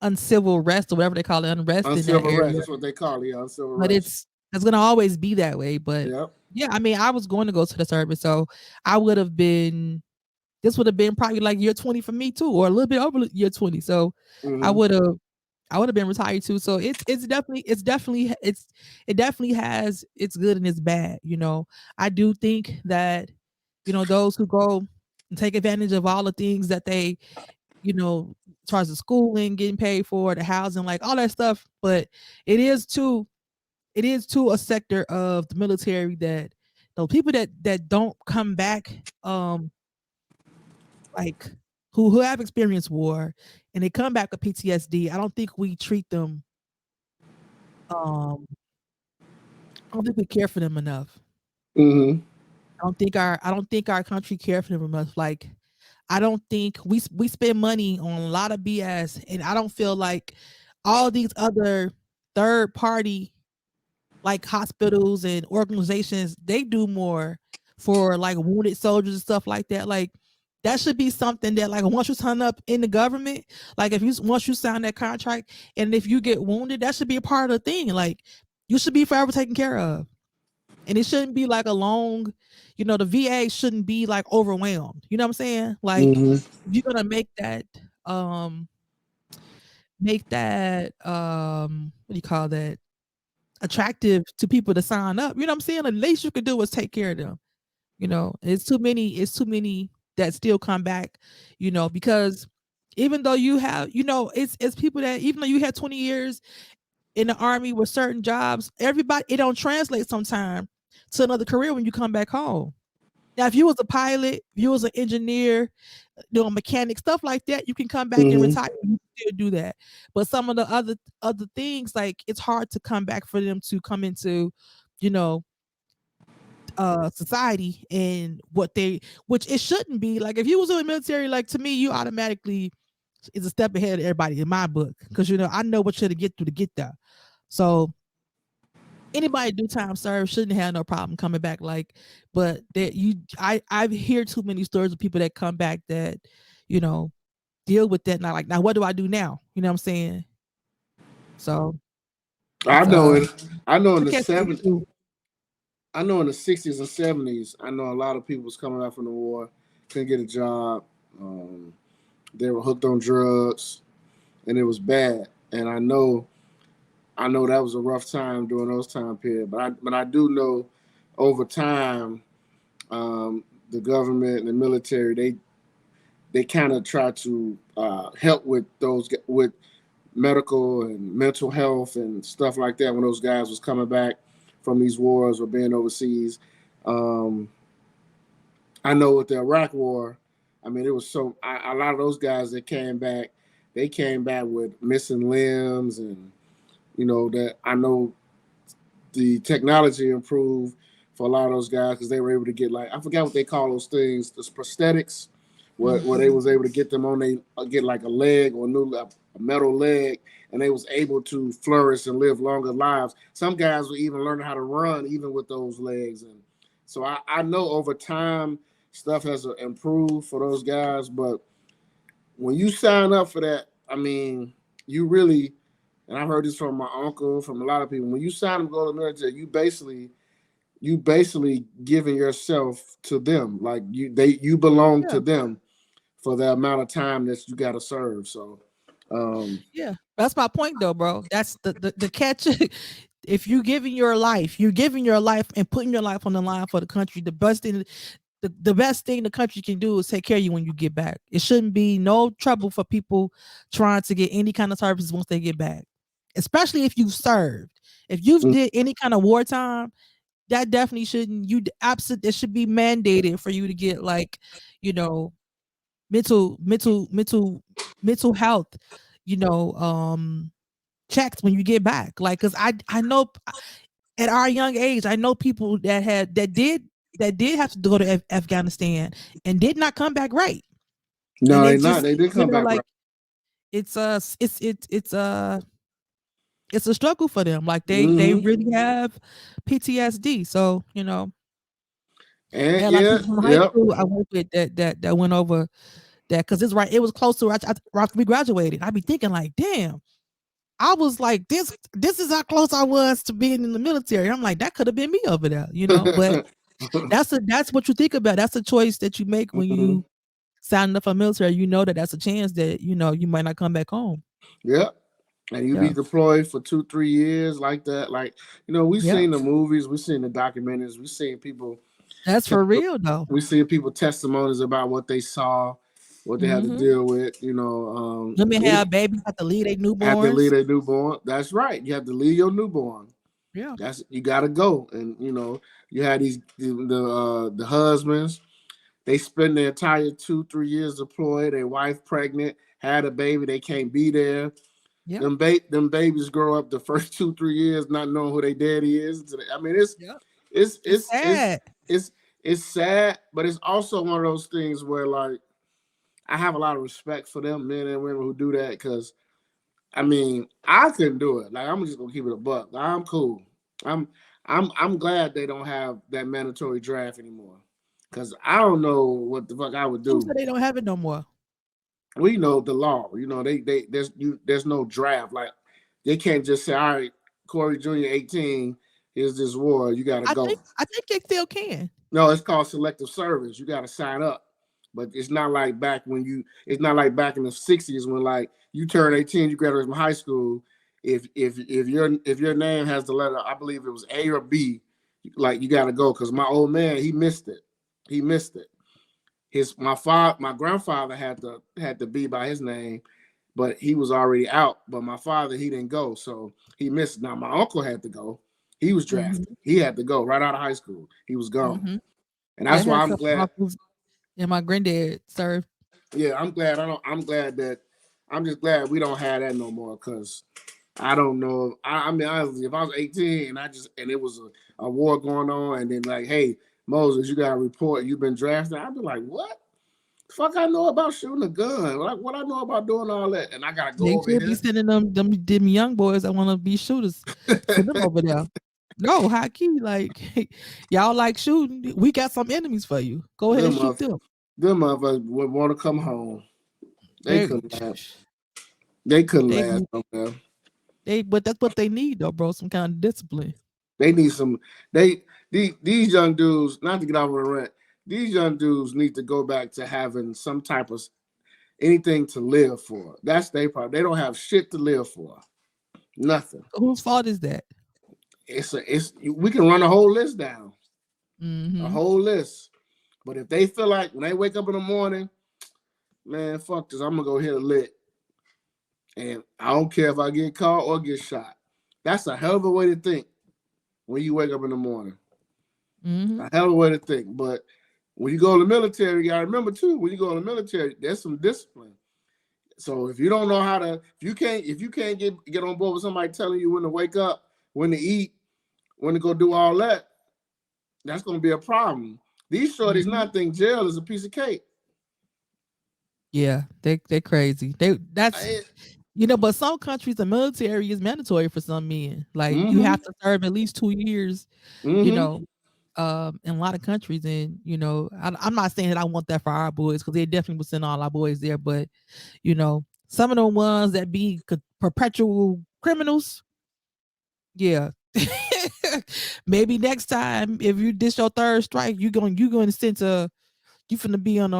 uncivil rest or whatever they call it, unrest in that uncivil rest. area. That's what they call it, yeah, uncivil But rest. it's gonna always be that way. But Yep. yeah, I mean, I was going to go to the service, so I would have been. This would have been probably like year 20 for me too, or a little bit over year 20. So I Mm-hmm. would have I would have been retired too. So it definitely has its good and its bad. I do think that those who go and take advantage of all the things that they as far as the schooling, getting paid for, the housing, like all that stuff. But it is too it is to a sector of the military that those people that don't come back, like who have experienced war and they come back with PTSD. I don't think we treat them. Um, I don't think we care for them enough. Mm-hmm. I don't think our country care for them enough. Like I don't think we spend money on a lot of BS, and I don't feel like all these other third party like hospitals and organizations, they do more for like wounded soldiers and stuff like that. Like that should be something that like once you sign up in the government, like if you once you sign that contract, and if you get wounded, that should be a part of the thing. Like you should be forever taken care of. And it shouldn't be like a long, the VA shouldn't be like overwhelmed. You know what I'm saying? Like Mm-hmm. if you're gonna um make that what do you call that, attractive to people to sign up. You know what I'm saying? The least you could do is take care of them. It's too many that still come back, because even though you have, it's people that even though you had 20 years in the army with certain jobs, everybody it don't translate sometime to another career when you come back home. Now, if you was a pilot, if you was an engineer, doing mechanic stuff like that, you can come back and Mm-hmm. retire. You can still do that. But some of the other things, like it's hard to come back for them to come into, you know, society and which it shouldn't be. Like if you was in the military, like to me, you automatically is a step ahead of everybody in my book because I know what you had to get through to get there. So anybody do time serve shouldn't have no problem coming back. Like, but that I've hear too many stories of people that come back that you know deal with that. Not like, now what do I do now? You know what I'm saying? So I it's know it. I know in I the catch that 70s, too. I know in the 60s and 70s, I know a lot of people was coming out from the war, couldn't get a job. Um, they were hooked on drugs, and it was bad. And I know that was a rough time during those time period. But I do know over time, the government and the military they kind of try to help with those with medical and mental health and stuff like that when those guys was coming back from these wars or being overseas. Um, I know with the Iraq War, I mean, it was a lot of those guys that came back, they came back with missing limbs, and that I know the technology improved for a lot of those guys because they were able to get, like, I forgot what they call those things, those prosthetics, where they Mhm. was able to get them on they get like a leg or a metal leg, and they was able to flourish and live longer lives. Some guys were even learning how to run even with those legs, and so I know over time stuff has improved for those guys. But when you sign up for that, I mean, you really, and I've heard this from my uncle, from a lot of people. When you sign up to go to the military, you basically giving yourself to them. Like you belong Yeah, to them for the amount of time that you got to serve. So, um, yeah. That's my point though, bro. That's the catch. If you're giving your life and putting your life on the line for the country. The best thing the country can do is take care of you when you get back. It shouldn't be no trouble for people trying to get any kind of services once they get back, especially if you've served. If you've did any kind of wartime, that definitely shouldn't. It should be mandated for you to get like, you know, mental mental mental mental health, you know, checked when you get back. Like, cause I know at our young age, I know people that did have to go to Afghanistan and did not come back right, and no, they they not. just They did come back right. like it's it's a struggle for them. Like they Hmm. really have PTSD. So I And had a lot of yeah, people from high yep. school I worked with that went over that because it's right. It was close to after we graduated. I'd be thinking like, damn, I was like, this is how close I was to being in the military. I'm like, that could have been me over there, But that's what you think about. That's a choice that you make when Hmm. you sign up for military. You know that's a chance that you might not come back home. Yep. And you be Yeah, deployed for 2-3 years like that. Like, we yeah, seen the movies, we seen the documentaries, we seen people that's for real though. we see people testimonies about what they saw, what they had to Hmm. deal with. Women have babies have to lead their Have to leave newborns. a newborn. That's right. You have to leave your newborn. Yeah, That's you got to go. And you had the husbands. They spend their entire 2-3 years deployed. Their wife pregnant, had a baby. They can't be there. yeah, Them babies grow up the first 2-3 years not knowing who their daddy is. I mean, yeah. it's It's it's it's sad. it's it's sad, but it's also one of those things where, like, I have a lot of respect for them men and women who do that, because I mean, I couldn't do it. Like, I'm just gonna keep it a buck. I'm cool. I'm I'm glad they don't have that mandatory draft anymore, because I don't know what the fuck I would Who do. said they don't have it no more? We know the law. They there's no draft. Like, they can't just say, all right, Corey Jr. 18, here's this war, you gotta go. I think they still can. No, it's called selective service. You gotta sign up. But it's not like it's not like back in the 60s when, like, you turn 18, you graduate from high school. If your name has the letter, I believe it was A or B, like, you gotta go. Because my old man, he missed it. He missed it. My grandfather had to be by his name, but he was already out. But my father, he didn't go, so he missed. Now my uncle had to go. He was Hmm. drafted. He had to go right out of high school. He was gone, Hmm. and Yeah, I that's had why a I'm couple glad. uncles and my granddad served. Yeah, I'm glad. I'm glad that. I'm just glad we don't have that no more. Cause I don't know. I mean, honestly, if I was 18 and it was a war going on, and then, like, hey, Moses, you got to report you've been drafted, I'd be like, what? Fuck, I know about shooting a gun. Like, what I know about doing all that, and I gotta go They over should be here. sending them young boys that want to be shooters. Send them over there. No, high key, like y'all like shooting. We got some enemies for you. Go ahead and them shoot mother, them. them motherfuckers would want to come home. They They couldn't last. They couldn't they last over there. But that's what they need though, bro. Some kind of discipline. They need some. These young dudes, not to get off on a rant. These young dudes need to go back to having some type of anything to live for. That's their problem. They don't have shit to live for. Nothing. Whose fault is that? It's we can run a whole list down, a Mm-hmm. whole list. But if they feel like when they wake up in the morning, man, fuck this, I'm gonna go hit a lick, and I don't care if I get caught or get shot. That's a hell of a way to think when you wake up in the morning. Mm-hmm. A hell of a way to think. But when you go to the military, you gotta remember too. When you go to the military, there's some discipline. So if you don't know how to, if you can't get on board with somebody telling you when to wake up, when to eat, when to go do all that, that's gonna be a problem. These shorties Mm-hmm. not think jail is a piece of cake. Yeah, they crazy. That's I, but some countries the military is mandatory for some men. Like you mm-hmm, have to serve at least 2 years. You mm-hmm. know, in a lot of countries, and I'm not saying that I want that for our boys because they definitely will send all our boys there. But some of the ones that be perpetual criminals, yeah. Maybe next time if you dish your third strike, you going to send to you finna be on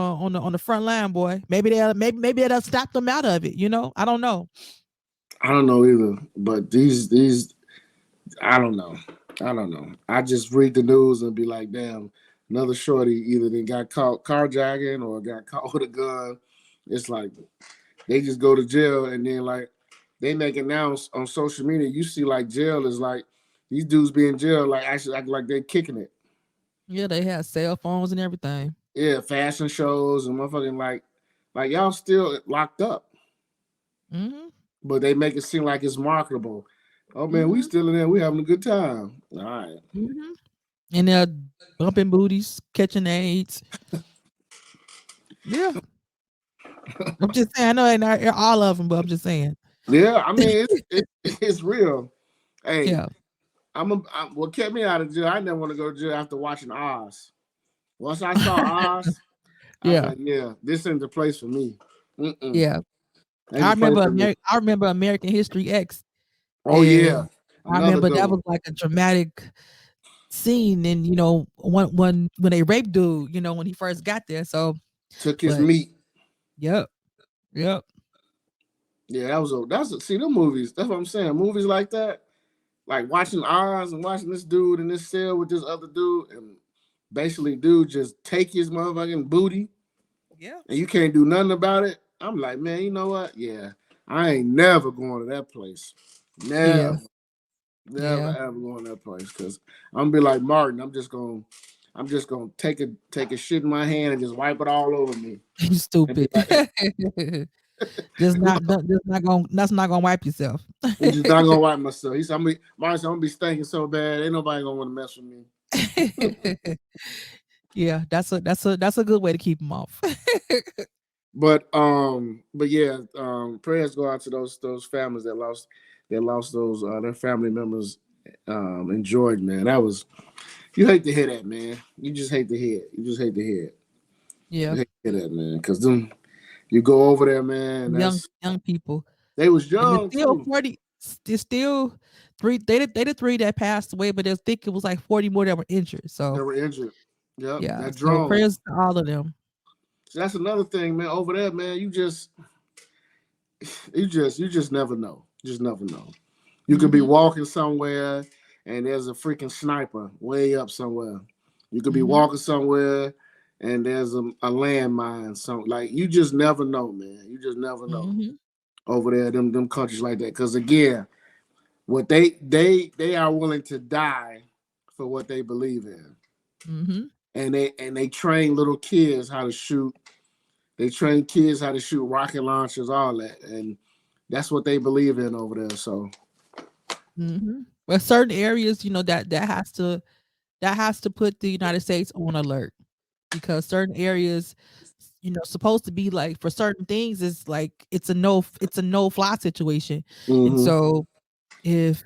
the front line, boy. Maybe that'll stop them out of it. I don't know. I don't know either, but these I don't know. I don't know. I just read the news and be like, damn, another shorty either they got caught carjacking or got caught with a gun. It's like they just go to jail and then like they make announce on social media. You see like jail is like these dudes be in jail like actually act like they kicking it. Yeah, they have cell phones and everything. Yeah, fashion shows and motherfucking like y'all still locked up, Mm-hmm. but they make it seem like it's marketable. Oh man, we Mm-hmm. still in there. We having a good time. All right. Mm-hmm. And they're bumping booties, catching AIDS. Yeah, I'm just saying. I know ain't not all of them, but I'm just saying. Yeah, I mean it's real. Hey, Yeah, what kept me out of jail? I never want to go to jail after watching Oz. Once I saw Oz, I was yeah, like, yeah, this ain't the place for me. Mm-mm. yeah. Ain't the place for me. I remember American History X, Oh yeah, and I another remember good that one. was like a dramatic scene. And when they raped dude, when he first got there. So, Took his but meat. yep, yep. Yeah, see them movies. That's what I'm saying. Movies like that, like watching Oz and watching this dude in this cell with this other dude, and basically dude just take his motherfucking booty, Yeah, and you can't do nothing about it. I'm like, man, you know what? Yeah, I ain't never going to that place. yeah, Never, never yeah. ever going to that place because I'm gonna be like Martin. I'm just gonna take a shit in my hand and just wipe it all over me You and be stupid. like, That's not gonna wipe yourself. I'm just not gonna wipe myself. He said, Martin said, I'm gonna be stinking so bad, ain't nobody gonna want to mess with me. Yeah, that's a good way to keep them off. But yeah, prayers go out to those families that lost those their family members in Jordan, man. That was you hate to hear that, man. You just hate to hear it. You just hate to hear it. Yeah, You hate to hear that, man. Because then you go over there, man. young people, They was and it's young still too. 40. It's still three. They the three that passed away, but I think it was like 40 more that were injured. They So were injured. Yep, yeah, that so drone. prayers to all of them. So that's another thing, man. Over there, man. You just never know. You just never know. You could be Mm-hmm. walking somewhere and there's a freaking sniper way up somewhere. You could be Mm-hmm. walking somewhere and there's a landmine. So like you just never know, man. You just never know Mm-hmm. over there, them countries like that. Because again, what they are willing to die for what they believe in, Mm-hmm. and they train little kids how to shoot. They train kids how to shoot rocket launchers, all that, and that's what they believe in over there. So Mm-hmm. But certain areas, that has to put the United States on alert, because certain areas, supposed to be like for certain things is like it's a no fly situation. And hmm so if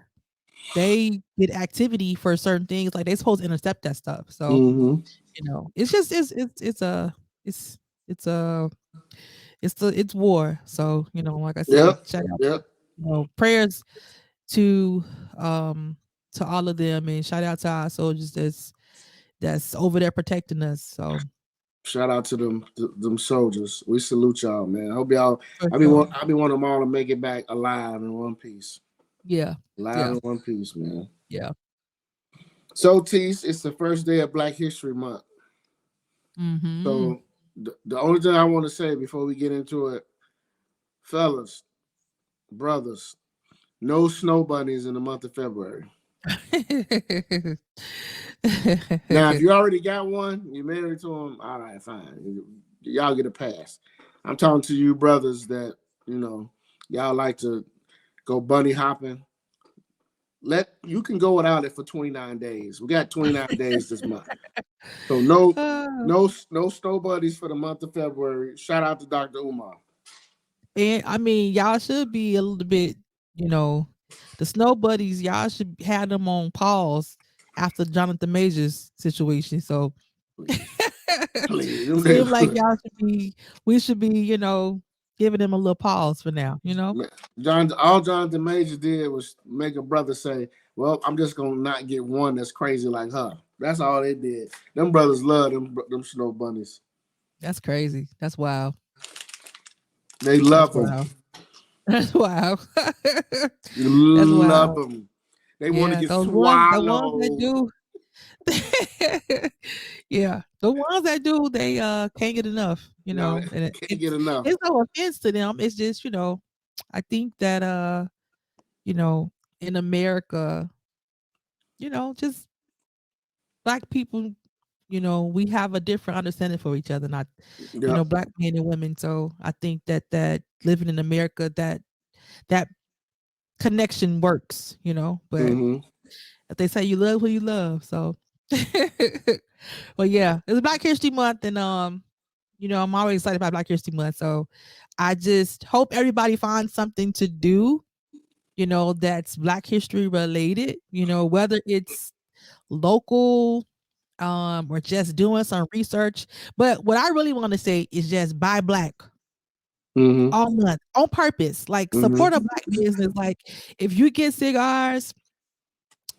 they get activity for certain things, like they supposed to intercept that stuff. So, hmm it's just it's it's a it's war. So, like I said, Yep. shout out, Yep. prayers. to um all of them, and shout out to our soldiers that's over there protecting us. So Shout out to them soldiers. We salute y'all, man. I hope y'all. for sure. I be wanting them all to make it back alive in one piece. Yeah. Alive Yeah. in one piece, man. Yeah. So, Tease, it's the first day of Black History Month. Mm-hmm. So, the only thing I want to say before we get into it, fellas, brothers, no snow bunnies in the month of February. Now, if you already got one, you're married to him, all right, fine. Y'all get a pass. I'm talking to you brothers that, y'all like to go bunny hopping. You can go without it for 29 days. We got 29 days this month. So Uh, no snow buddies for the month of February. Shout out to Dr. Umar. and I mean, y'all should be a little bit, you know, the snow buddies, y'all should have them on pause after Jonathan Major's situation. So Please. Please. seem like y'all should be, we should be, giving them a little pause for now, All Jonathan Major did was make a brother say, well, I'm just gonna not get one that's crazy like her. That's all they did. Them brothers love them snow bunnies. That's crazy. That's wild. They That's love them. wild. That's wild. You That's love wild. them. They want to Yeah, get the ones that swallowed. do, yeah, the ones that do, they can't get enough, No, and can't get enough. it's no offense to them. It's just, I think that you know, in America, just black people, we have a different understanding for each other, not, Yep. black men and women. So I think that living in America, that connection works, but Mm-hmm. if they say you love who you love, so well, yeah, it's Black History Month, and I'm always excited about Black History Month. So I just hope everybody finds something to do, that's Black history related, whether it's local, or just doing some research. But what I really want to say is just buy black Mm-hmm. all month on purpose. Like support a Mm-hmm. black business. Like if you get cigars,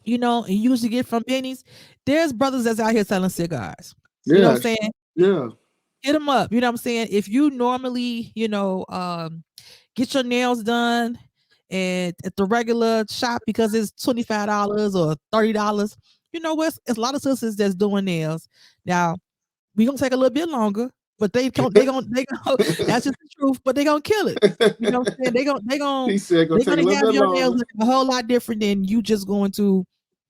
and you usually get from pennies, there's brothers that's out here selling cigars. You know what Yeah. I'm saying? Yeah. Hit them up. You know what I'm saying? If you normally, get your nails done and at the regular shop because it's $25 or $30, you know what? It's a lot of sisters that's doing nails. Now, we gonna take a little bit longer, but they gonna that's just the truth, but they gonna kill it. You know what I'm saying? He said, "Gonna They take a gonna little have bit your nails longer." looking a whole lot different than you just going to,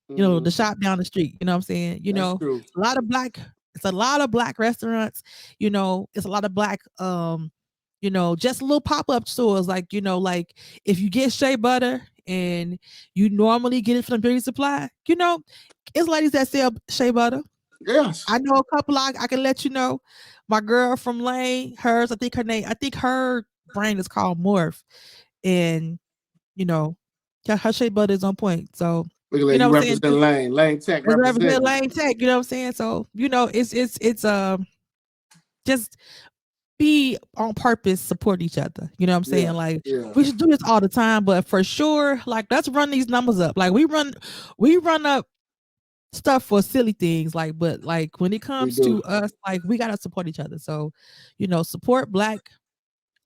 Mm-hmm. the shop down the street. You know what I'm saying? That's true. A lot of black it's a lot of black restaurants, it's a lot of black just little pop-up stores, like, like if you get shea butter and you normally get it from beauty supply, it's ladies that sell shea butter. Yes. I know a couple I can let you know. My girl from Lane, hers, I think her brand is called Morph. And, you know, her shea butter is on point. So, Look at you that. know You what I'm saying? represent Lane. Lane Tech It's represent representing. Lane Tech, you know what I'm saying? So, it's just be on purpose, support each other. You know what I'm saying? Yeah. Like Yeah. we should do this all the time, but for sure, like let's run these numbers up. Like we run up stuff for silly things, like, but like when it We comes do. to us, like we gotta support each other. So, support black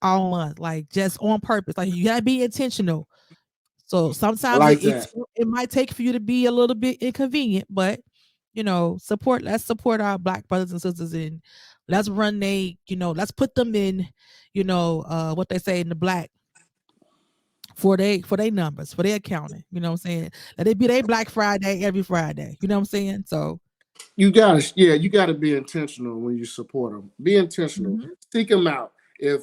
all month, like just on purpose. Like you gotta be intentional. So I sometimes like that. it might take for you to be a little bit inconvenient, but let's support our black brothers and sisters, and let's run let's put them in, what they say in the black for they numbers, for their accounting. You know what I'm saying? Let it be their Black Friday every Friday. You know what I'm saying? So You gotta be intentional when you support them. Be intentional. mhm, Seek them out. If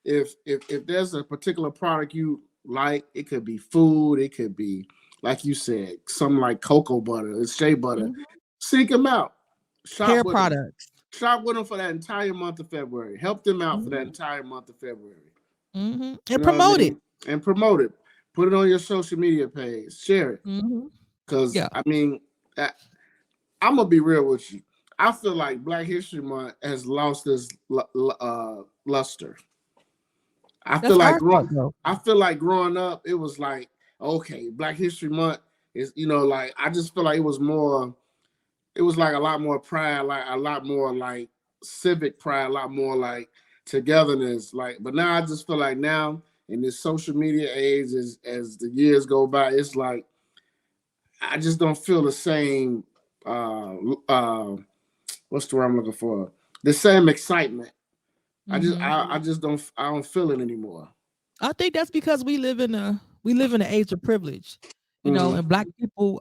there's a particular product you like, it could be food, it could be like you said, something like cocoa butter, it's shea butter. mhm. Seek them out. Shop Hair with them. products. Shop with them for that entire month of February. Help them out for that Mhm, entire month of February. You and know what I promote it. mean? And promote it. Put it on your social media page. Share it. Mhm. Because Yeah, I mean, I'm gonna be real with you. I feel like Black History Month has lost its luster. I feel that's like our fault though. growing up, it was like, okay, Black History Month is, like I just feel like it was more. It was like a lot more pride, like a lot more like civic pride, a lot more like togetherness. Like, but now I just feel like now in this social media age, as the years go by, it's like I just don't feel the same. Uh, uh, what's the word I'm looking for? The same excitement. Mhm. I just don't feel it anymore. I think that's because we live in an age of privilege, and Mm-hmm. black people,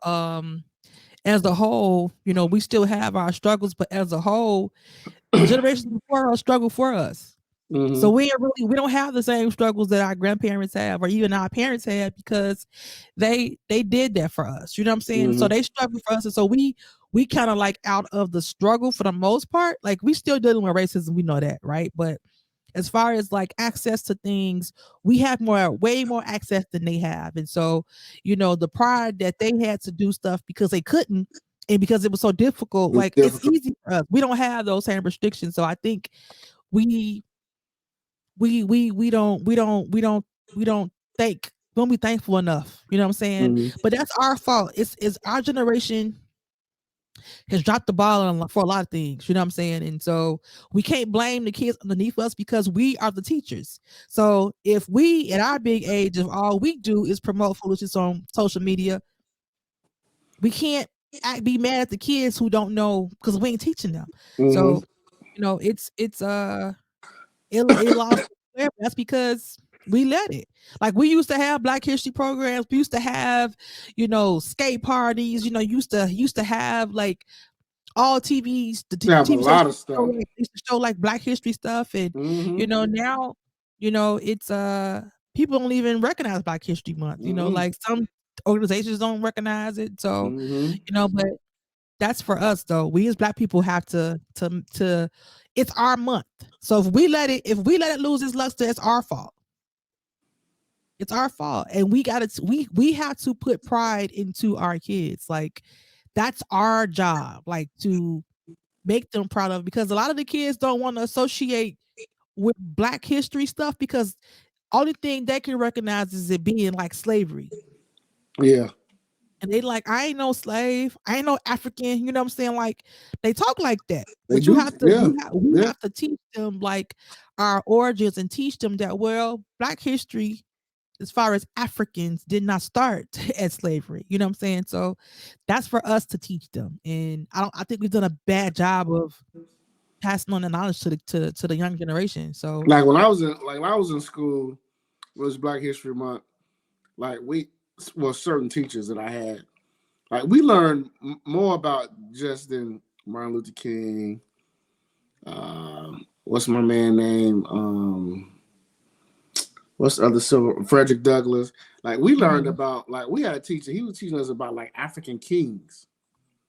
as a whole, we still have our struggles, but as a whole, the generations before us struggled for us. So Mm-hmm. we don't have the same struggles that our grandparents have or even our parents had because they did that for us. You know what I'm saying? So Mm-hmm. they struggled for us. And so we kind of like out of the struggle for the most part. Like we still dealing with racism, we know that, right? But as far as like access to things, we have way more access than they have. And so, the pride that they had to do stuff because they couldn't and because it was so difficult, It's like it's difficult. easy for us. We don't have those same restrictions. So I think we we don't think we don't be thankful enough. You know what I'm saying? Mm-hmm. But that's our fault. It's our generation has dropped the ball for a lot of things. You know what I'm saying? And so we can't blame the kids underneath us because we are the teachers. So if we at our big age, if all we do is promote foolishness on social media, we can't be mad at the kids who don't know because we ain't teaching them. Mm-hmm. So it lost its flair. That's because we let it. Like we used to have Black History programs. We used to have, skate parties. Used to have like all TVs, the We have a TV lot stations of stuff. used to show like Black History stuff, and Mm-hmm. now, it's people don't even recognize Black History Month. Mm-hmm. Like some organizations don't recognize it. So, Mm-hmm. but that's for us though. We as black people have to it's our month. So if we let it lose its luster, it's our fault. It's our fault. And we have to put pride into our kids. Like that's our job, like to make them proud of because a lot of the kids don't want to associate with black history stuff because only thing they can recognize is it being like slavery. Yeah, And they like, I ain't no slave. I ain't no African. You know what I'm saying? Like they talk like that. they But you do. have to Yeah, we yeah. have to teach them like our origins and teach them that black history as far as Africans did not start at slavery. You know what I'm saying? So that's for us to teach them. And I think we've done a bad job of passing on the knowledge to the young generation. So Like when I was in school, it was Black History Month. Like certain teachers that I had, like we learned more about just than Martin Luther King. What's my man name? What's the other civil Frederick Douglass? Like we learned mhm, about like we had a teacher. He was teaching us about like African kings.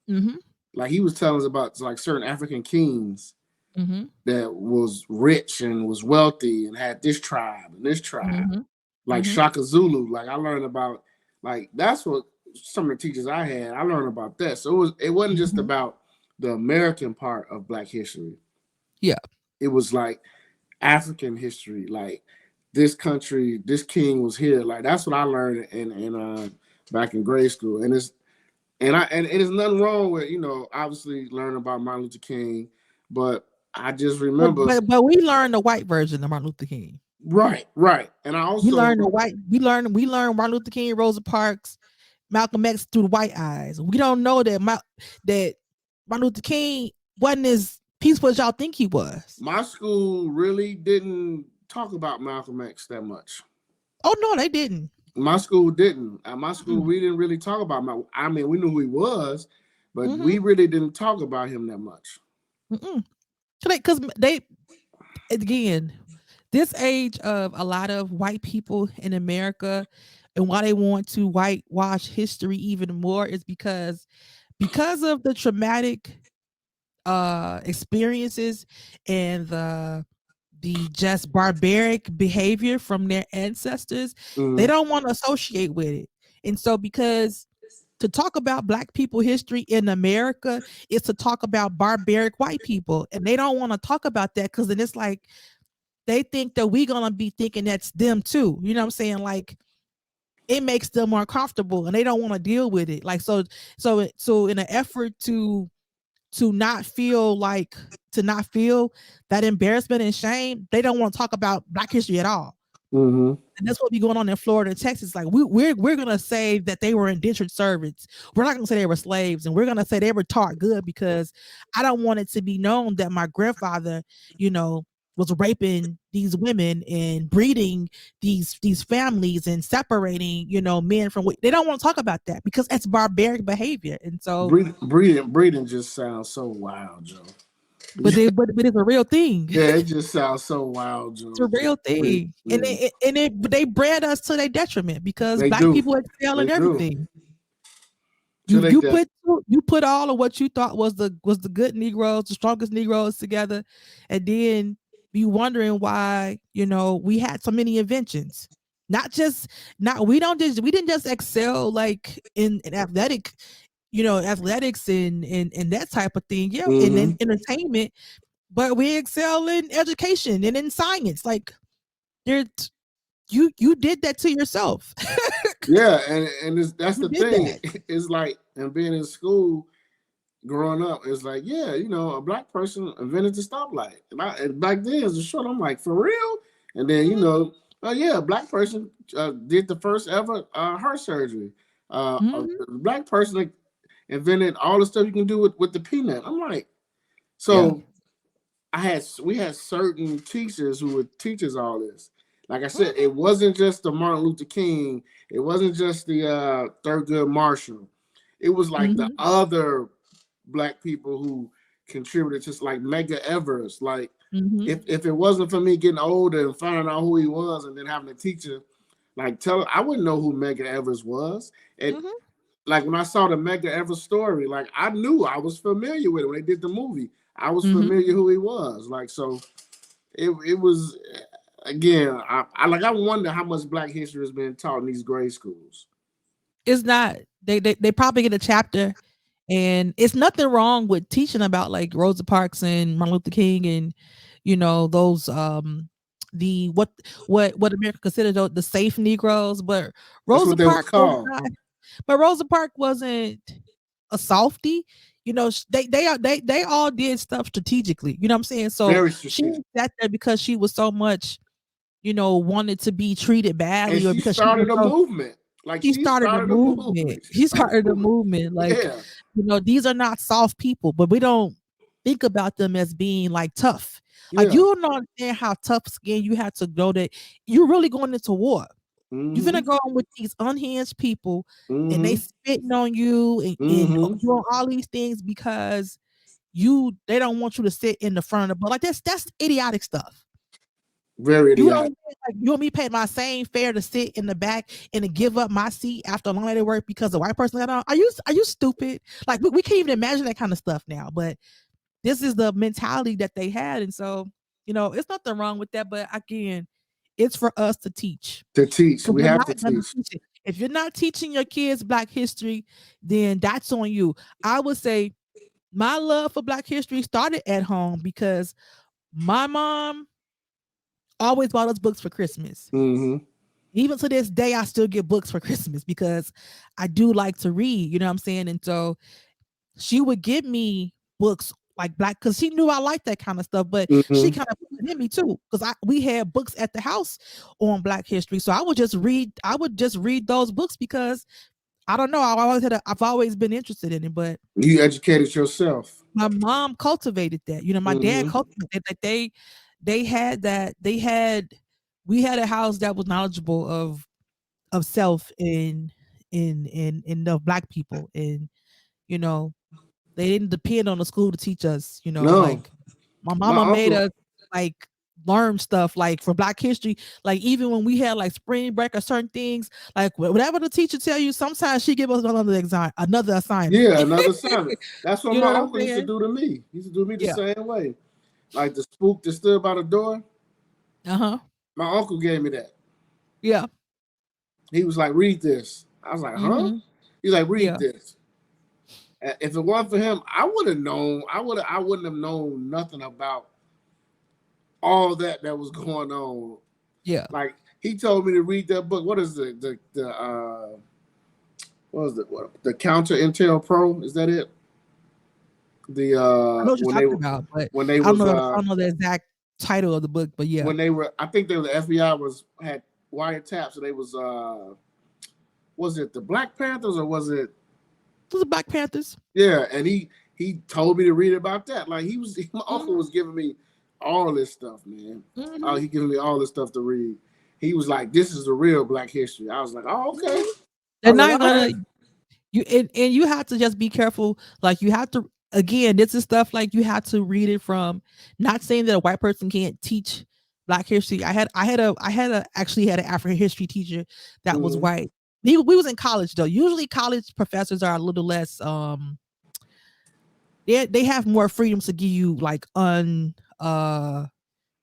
mhm, Like he was telling us about like certain African kings mhm, that was rich and was wealthy and had this tribe and this tribe, mhm, like mhm, Shaka Zulu. Like I learned about like that's what some of the teachers I had. I learned about that. So it wasn't just mhm. about the American part of Black history. Yeah. It was like African history. Like this country, this king was here. Like that's what I learned in back in grade school. And it is nothing wrong with obviously learning about Martin Luther King, but I just But remember but but we learned the white version of Martin Luther King. right, and I We also learned the white we learned Martin Luther King, Rosa Parks, Malcolm X through the white eyes. We don't know that Martin Luther King wasn't as peaceful as y'all think he was. my school really didn't talk about Malcolm X that much. Oh no, they didn't. My school didn't. At my school, Mm-mm. we didn't really talk about Malcolm. I mean, we knew who he was, but Mhm. we really didn't talk about him that much. Mm-mm. Because they again, this age of a lot of white people in America and why they want to whitewash history even more is because of the traumatic experiences and the just barbaric behavior from their ancestors, they Mm-hmm. don't want to associate with it. And so because to talk about black people history in America is to talk about barbaric white people, and they don't want to talk about that because then it's like they think that we're gonna be thinking that's them too. You know what I'm saying? Like it makes them uncomfortable and they don't want to deal with it. Like so in an effort to not feel like to not feel that embarrassment and shame, they don't want to talk about Black history at all. Mm-hmm. And that's what be going on in Florida and Texas. Like we're gonna say that they were indentured servants. We're not gonna say they were slaves, and we're gonna say they were taught good because I don't want it to be known that my grandfather, you know, was raping these women and breeding these families and separating, you know, men from. They don't want to talk about that because it's barbaric behavior, and so. Breeding just sounds so wild, Joe. But it's a real thing. Yeah, it just sounds so wild, It's a Joe. real Breeding. thing, and Yeah. they bred us to their detriment because They Black do. people excel They in do. everything. To You they you death. put you put all of what you thought was the good Negroes, the strongest Negroes together, and then be wondering why, you know, we had so many inventions. Not just not we didn't just excel like in athletic, you know, athletics and that type of thing. Yeah, and Mm-hmm. then entertainment, but we excel in education and in science. Like there you did that to yourself. Yeah, and that's You the did thing. that. It's like, and being in school growing up, it's like, yeah, you know, a Black person invented the stoplight, and back then it's a short. I'm like, for real? And then you Mhm, know, oh yeah, a Black person did the first ever heart surgery. A mhm, Black person invented all the stuff you can do with the peanut. I'm like, yeah. so we had certain teachers who would teach us all this. Like I said, Mhm, it wasn't just the Martin Luther King. It wasn't just the Thurgood Marshall. It was like the mhm, other Black people who contributed, just like Medgar Evers. Like mhm, if it wasn't for me getting older and finding out who he was, and then having a teacher like tell, I wouldn't know who Medgar Evers was. And mhm. like when I saw the Medgar Evers story, like I knew, I was familiar with it when they did the movie. I was Mhm. familiar who he was. Like so, it was again. I wonder how much Black history has been taught in these grade schools. It's not they probably get a chapter, and it's nothing wrong with teaching about like Rosa Parks and Martin Luther King and you know those the what America considered the safe Negroes, but That's what Rosa they was Parks was called. not. But Rosa Parks wasn't a softie. You know, they all did stuff strategically. You know what I'm saying? So Very she strategic. sat there because she was so much, you know, wanted to be treated And badly or she because she was started a so movement. Like she she started a started a movement. movement. She She started started a a movement. movement. Like, Yeah. you know, these are not soft people, but we don't think about them as being like tough. Like Yeah. you don't understand how tough skin you have to go that you're really going into war. You're gonna Mm-hmm. go on with these unhinged people and they Mm-hmm. spitting on you and Mm-hmm. doing all these things because they don't want you to sit in the front of the boat. Like that's idiotic stuff. Very You idiotic. don't like you and me pay my same fare to sit in the back and to give up my seat after a long night at work because the white person got on. Are you stupid? Like we can't even imagine that kind of stuff now. But this is the mentality that they had, and so you know it's nothing wrong with that. But again, it's for us to teach To teach. because We we're have not to going to teach. teach it. If you're not teaching your kids Black history, then that's on you. I would say my love for Black history started at home because my mom always bought us books for Christmas. Mm-hmm. Even to this day, I still get books for Christmas because I do like to read, you know what I'm saying? And so she would give me books like Black because she knew I liked that kind of stuff, but she Mm-hmm. kind of put it in me too. Because we had books at the house on Black history. So I would just read those books because I don't know. I've always been interested in it, but You educated yourself. my mom cultivated that. You know, my dad Mm-hmm. cultivated like they had that. We had a house that was knowledgeable of self in the Black people, and you know they didn't depend on the school to teach us. You know, No. like my My mama made uncle. us like learn stuff like for Black history. Like even when we had like spring break or certain things, like whatever the teacher tell you, sometimes she give us another assignment. Yeah, another assignment. That's what You know my what I'm uncle used to saying? do to me. He used to do me the Yeah. same way. Like the spook that stood by the door. Uh huh. My uncle gave me that. Yeah. He was like, read this. I was like, huh? Mm-hmm. He's like, read Yeah. this. If it wasn't for him, I would have known. I wouldn't have known nothing about all that was going on. Yeah. Like he told me to read that book. What is the what was the Counter Intel Pro? Is that it? The I know what you're when they talking were about, but when they I don't was know. I don't know the exact title of the book, but yeah, when they were, I think they were, the FBI had wiretaps, so they was it the Black Panthers or was it? it was the Black Panthers. Yeah, and he told me to read about that. Like my uncle Mm-hmm. was giving me all this stuff, man. Oh, Mm-hmm. he giving me all this stuff to read. He was like, "This is the real Black history." I was like, "Oh, okay." Mm-hmm. I They're was like, not "All gonna right." you and you have to just be careful. Like you have to again, this is stuff like you have to read it from. Not saying that a white person can't teach Black history. I actually had an African history teacher that was Mm-hmm. white. We was in college though. Usually college professors are a little less they have more freedom to give you like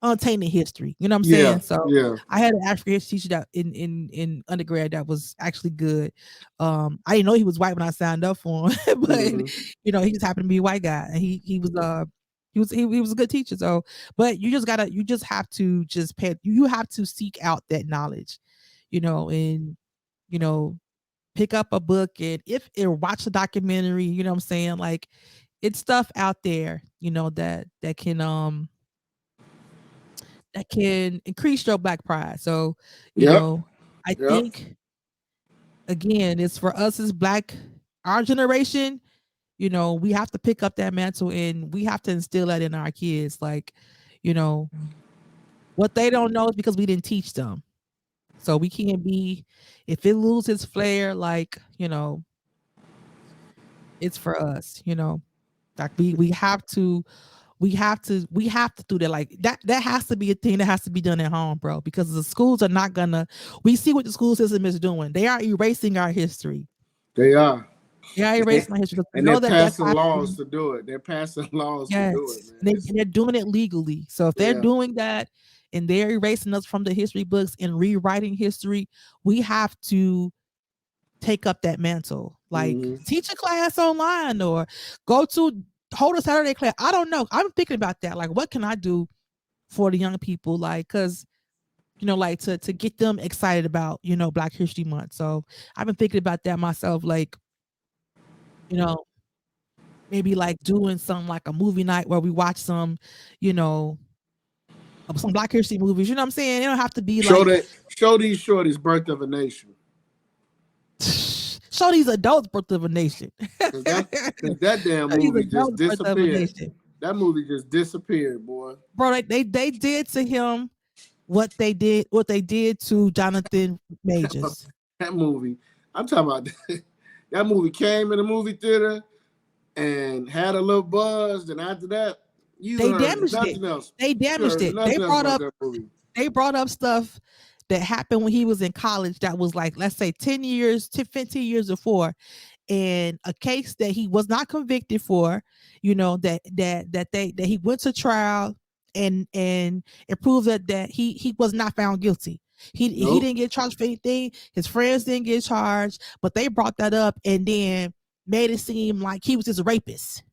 untainted history. You know what I'm Yeah, saying? So yeah. I had an African history teacher that in undergrad that was actually good. I didn't know he was white when I signed up for him, but Mm-hmm. he just happened to be a white guy, and he was a good teacher. So, but you just have to just pay. You have to seek out that knowledge, and you know pick up a book and if or watch a documentary. You know what I'm saying? Like it's stuff out there, that can increase your Black pride. So, Yep, I yep. think again, it's for us as Black, our generation, we have to pick up that mantle and we have to instill that in our kids. Like, you know, what they don't know is because we didn't teach them. So we can't be, if it loses flair, like, it's for us, like we have to do that. Like that has to be a thing that has to be done at home, bro, because the schools are not gonna we see what the school system is doing. They are erasing our history. They are, They are erasing our history because they and they're know that that's passing laws happening. to do it. They're passing laws to do it, Yes. man. And It's they're doing it legally. So if they're yeah. doing that and they're erasing us from the history books and rewriting history, we have to take up that mantle. Like Mm-hmm. teach a class online or go to hold a Saturday class. I don't know. I'm thinking about that. Like what can I do for the young people? Like, cause like to get them excited about, Black History Month. So I've been thinking about that myself, like, you know, maybe like doing some like a movie night where we watch you know, some Black History movies. You know what I'm saying? It don't have to be Show like that, show these shorties Birth of a Nation. show these adults Birth of a Nation. Cause that damn Show these movie just adults Birth of a disappeared. Nation. That movie just disappeared, boy. Bro, they did to him what they did to Jonathan Majors. That movie, I'm talking about. That movie came in the movie theater and had a little buzz. Then after that, you They heard damaged it. nothing else. They You damaged heard it. They nothing else brought about up that movie. they brought up stuff that happened when he was in college that was like, let's say 10 years to 15 years before, and a case that he was not convicted for, that he went to trial and it proved that he was not found guilty. He Nope. didn't get charged for anything. His friends didn't get charged, but they brought that up and then made it seem like he was just a rapist.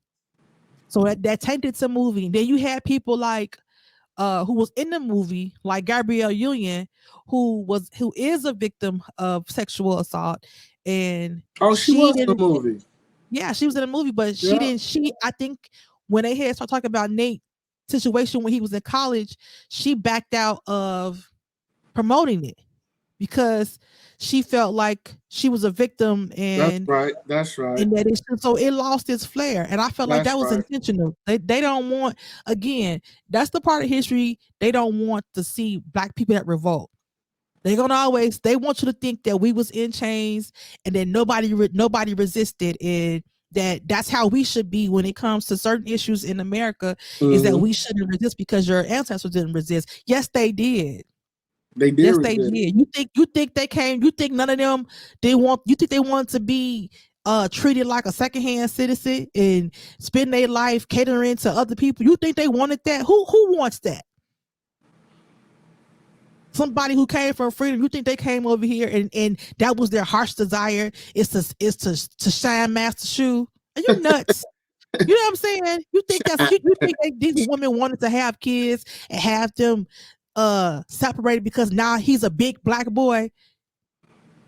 So that tainted the movie. Then you had people like who was in the movie, like Gabrielle Union, who is a victim of sexual assault, and Oh, she she was in the didn't. movie. Yeah, she was in the movie, but she Yeah. didn't. I think when they had started talking about Nate's situation when he was in college, she backed out of promoting it because she felt like she was a victim That's right. That's right. and that it's so it lost its flair. And I felt like That's that was right. intentional. They don't want again, that's the part of history they don't want to see Black people that revolt. They're gonna always they want you to think that we was in chains and then nobody resisted and that's how we should be when it comes to certain issues in America is that Mm-hmm. we shouldn't resist because your ancestors didn't resist. Yes, they did. They did Yes, they resist. did. You think they came? You think none of them they want? You think they wanted to be treated like a secondhand citizen and spend their life catering to other people? You think they wanted that? Who wants that? Somebody who came from freedom. You think they came over here and that was their harsh desire is to shine master shoe? Are you nuts? You know what I'm saying? You think these women wanted to have kids and have them separated because now he's a big black boy.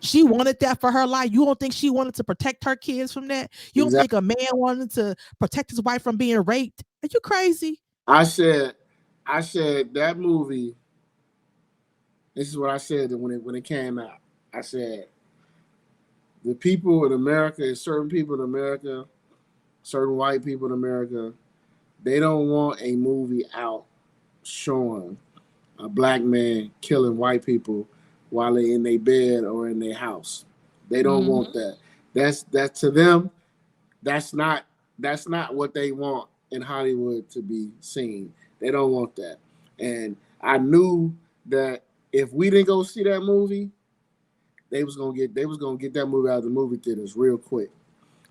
She wanted that for her life. You don't think she wanted to protect her kids from that? You don't think Exactly. a man wanted to protect his wife from being raped? Are you crazy? I said, I said that movie. This is what I said when it came out. I said the people in America, certain people in America, certain white people in America, they don't want a movie out showing a black man killing white people while they're in their bed or in their house. They don't want Mm-hmm. that. That's to them. That's not that's not what they want in Hollywood to be seen. They don't want that. And I knew that if we didn't go see that movie, they was gonna get that movie out of the movie theaters real quick.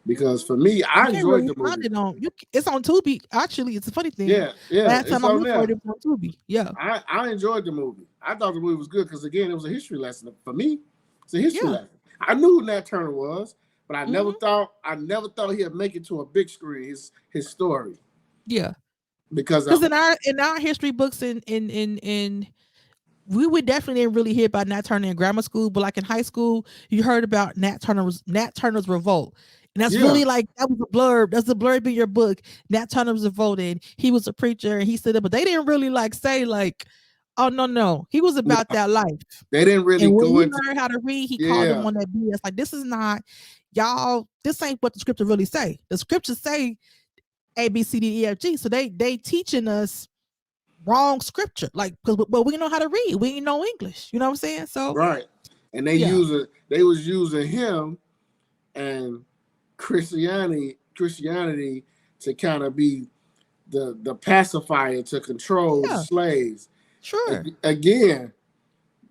Because for me, I You can't enjoyed really the find movie. it on you. It's on Tubi. Actually, it's a funny thing. Yeah, yeah, Last it's time I on looked for it, there. it was on Tubi. Yeah, I enjoyed the movie. I thought the movie was good because again, it was a history lesson for me. It's a history yeah, lesson. I knew who Nat Turner was, but hmm I never thought he'd make it to a big screen. His story yeah. because I Because in our history books in we would definitely didn't really hear about Nat Turner in grammar school, but like in high school, you heard about Nat Turner's revolt. And that's yeah really like that was a blurb. That's a blurb in your book. Nat Turner was revolted. He was a preacher and he said it, but they didn't really like say like, oh no. He was no, about that life. they didn't really And when go he into learned how to read, he called them yeah on that BS. Like this is not y'all, this ain't what the scripture really say. The scriptures say A, B, C, D, E, F, G. So they teaching us wrong scripture. Like, because well, we know how to read. We know English. You know what I'm saying? So right, and yeah, they was using him and Christianity to kind of be the pacifier to control the yeah, slaves. sure. Again,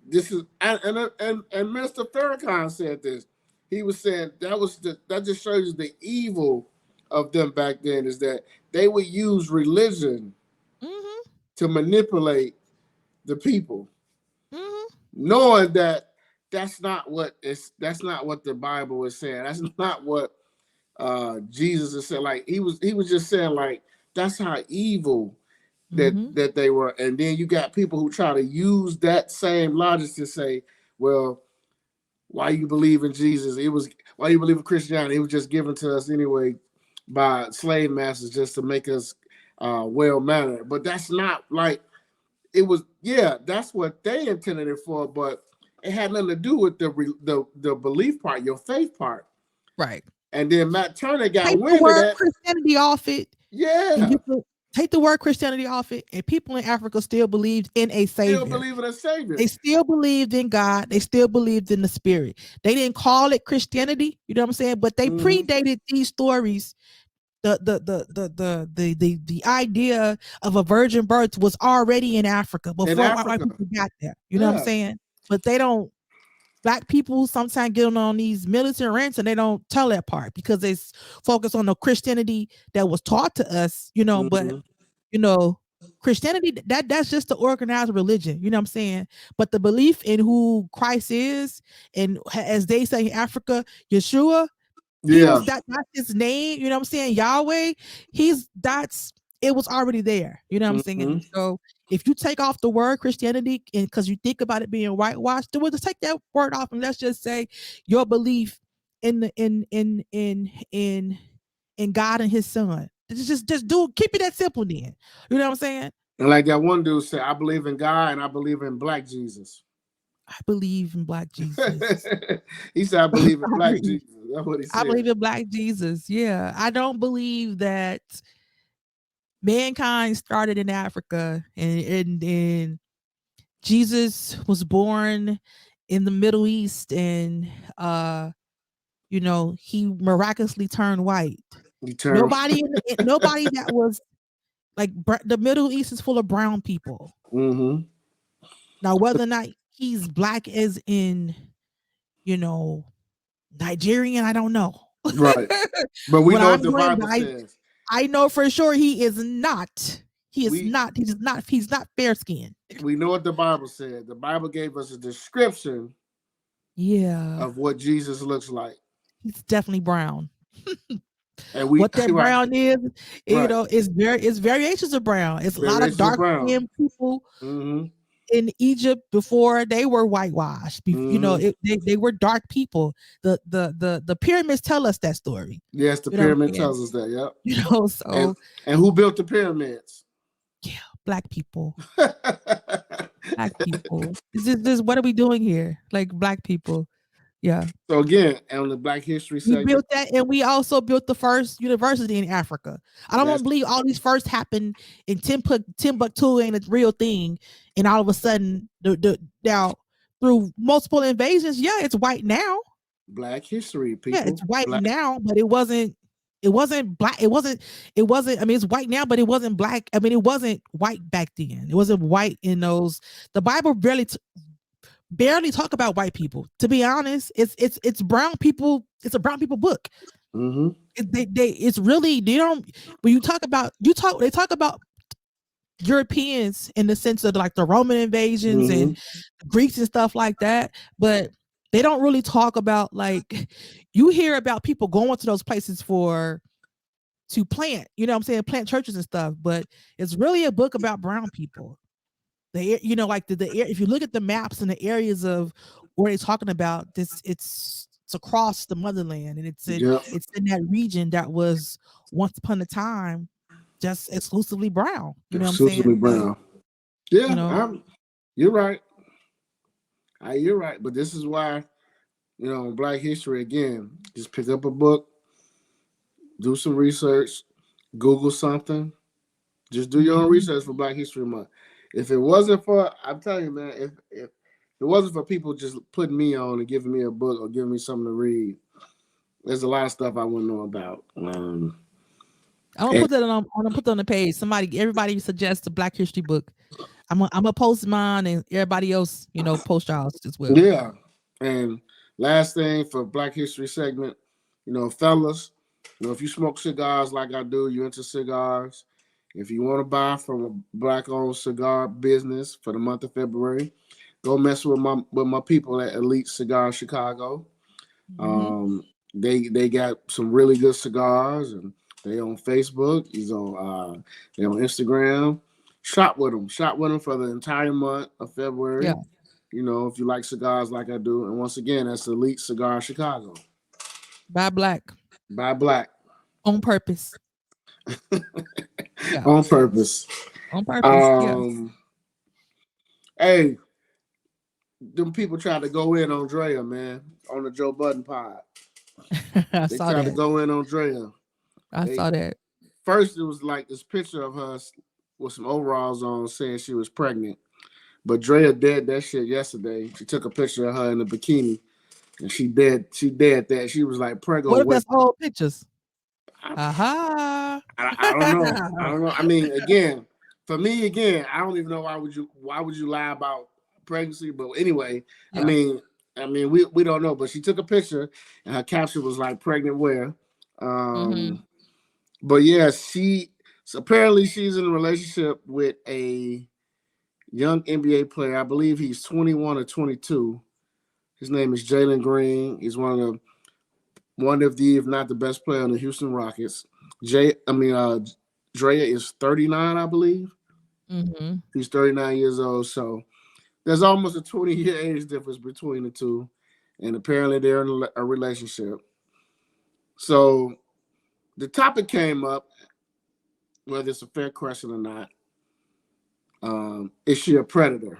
this is and Minister Farrakhan said this. He was saying that just shows you the evil of them back then is that they would use religion Mm-hmm. to manipulate the people, Mm-hmm. knowing that that's not what the Bible is saying. That's not what Jesus is saying. Like he was just saying like that's how evil Mm-hmm. that they were. And then you got people who try to use that same logic to say, well, why you believe in Jesus? It was why you believe in Christianity. It was just given to us anyway by slave masters just to make us well mannered. But that's not like it was. Yeah, that's what they intended it for. But it had nothing to do with the belief part, your faith part. Right. And then Matt Turner got Take the wind of word that. Christianity off it, and Yeah, you can take the word Christianity off it, and people in Africa still believed in a still savior. believing in a savior. They still believed in God. They still believed in the spirit. They didn't call it Christianity, you know what I'm saying? But they Mm-hmm. predated these stories. The idea of a virgin birth was already in Africa In before white Africa. people got there. You know what I'm Yeah. saying? But they don't. Black people sometimes get on these militant rants and they don't tell that part because they focus on the Christianity that was taught to us. But Mm-hmm. you know, Christianity that's just the organized religion, you know what I'm saying? But the belief in who Christ is, and as they say in Africa, Yeshua, he Yeah. was that's his name, you know what I'm saying? Yahweh, he's that's it was already there, you know what I'm Mm-hmm. saying? So if you take off the word Christianity and because you think about it being whitewashed, then we'll just take that word off and let's just say your belief in the in God and his son. Just do keep it that simple then. You know what I'm saying? And like that one dude said, I believe in God and I believe in Black Jesus. I believe in Black Jesus. He said, I believe in Black Jesus. That's what he I said. believe in Black Jesus. Yeah. I don't believe that mankind started in Africa and Jesus was born in the Middle East and he miraculously turned white. Eternal. Nobody that was like the Middle East is full of brown people. Mm-hmm. Now whether or not he's black as in, you know, Nigerian, I don't know. Right. But we But know what I'm the going Bible by says. I know for sure he is not. He is We not. He's not fair skinned. we know what the Bible said. The Bible gave us a description Yeah. of what Jesus looks like. He's definitely brown. And we What that right, brown is, right. it's variations of brown. It's a lot of Variations of dark brown. skinned people. Mm-hmm. in Egypt before they were whitewashed. You know, Mm-hmm. they were dark people. The pyramids tell us that story. Yes, the You know what pyramid I'm saying? tells us that. Yep. You know, And so and who built the pyramids? yeah, black people. So Black people. This what are we doing here? Like black people. Yeah. again, on the Black History We segment, built that, and we also built the first university in Africa. I don't want that's to believe all these first happened in Timbuktu ain't a real thing, and all of a sudden, the now through multiple invasions, yeah, it's white now. Black History, Yeah, it's people. white Black. now, but it wasn't. It wasn't black. It wasn't. It wasn't. I mean, it's white now, but it wasn't black. I mean, it wasn't white back then. It wasn't white in those. The Bible barely talk about white people. To be honest, it's brown people. It's a brown people book. Mm-hmm. It's really they don't when you talk about they talk about Europeans in the sense of like the Roman invasions Mm-hmm. and Greeks and stuff like that, but they don't really talk about like you hear about people going to those places for to plant, you know what I'm saying, plant churches and stuff, but it's really a book about brown people. You know, like if you look at the maps and the areas of where they're talking about this, it's across the motherland, and Yep. it's in that region that was once upon a time just exclusively brown. You know what I'm Exclusively saying? So brown. you Yeah, know, you're right. You're right. But this is why, Black History again, just pick up a book, do some research, Google something, just do your own mhm. research for Black History Month. If it wasn't for, I'm telling you, man, if it wasn't for people just putting me on and giving me a book or giving me something to read, there's a lot of stuff I wouldn't know about. I'm gonna And put that on. I'm gonna put that on the page. Everybody suggests a Black History book. I'm gonna post mine, and everybody else, you know, post y'all's as well. yeah. And last thing for Black History segment, fellas, if you smoke cigars like I do, you into cigars. If you want to buy from a black-owned cigar business for the month of February, go mess with my people at Elite Cigar Chicago. Hmm. Um, they got some really good cigars, and they on Facebook. They on Instagram. Shop with them. Shop with them for the entire month of Yeah, February. If you like cigars like I do. And once again, that's Elite Cigar Chicago. buy black Buy black. on purpose. Yeah, On purpose. on purpose. Yeah, Um, hey, them people tried to go in on Draya, man, on the Joe Budden pod. I They saw tried to that. go in on Draya. I They saw that. first it was like this picture of her with some overalls on saying she was pregnant. But Drea did that shit yesterday. She took a picture of her in a bikini and she did that. She was like What prego if wet. that's old pictures? I, Aha. I don't know. I don't know. I mean, again, for me, again, I don't even know why would you lie about pregnancy. But anyway, I Yeah. mean, we don't know. But she took a picture and her caption was like pregnant where. Hmm. Um, but yeah, so apparently she's in a relationship with a young NBA player. I believe he's 21 or 22. His name is Jalen Green. He's one of the, if not the best player on the Houston Rockets. Draya is 39, I believe. Hmm. He's 39 years old. So there's almost a 20-year age difference between the two. And apparently they're in a relationship. So the topic came up, whether it's a fair question or not. Is she a predator?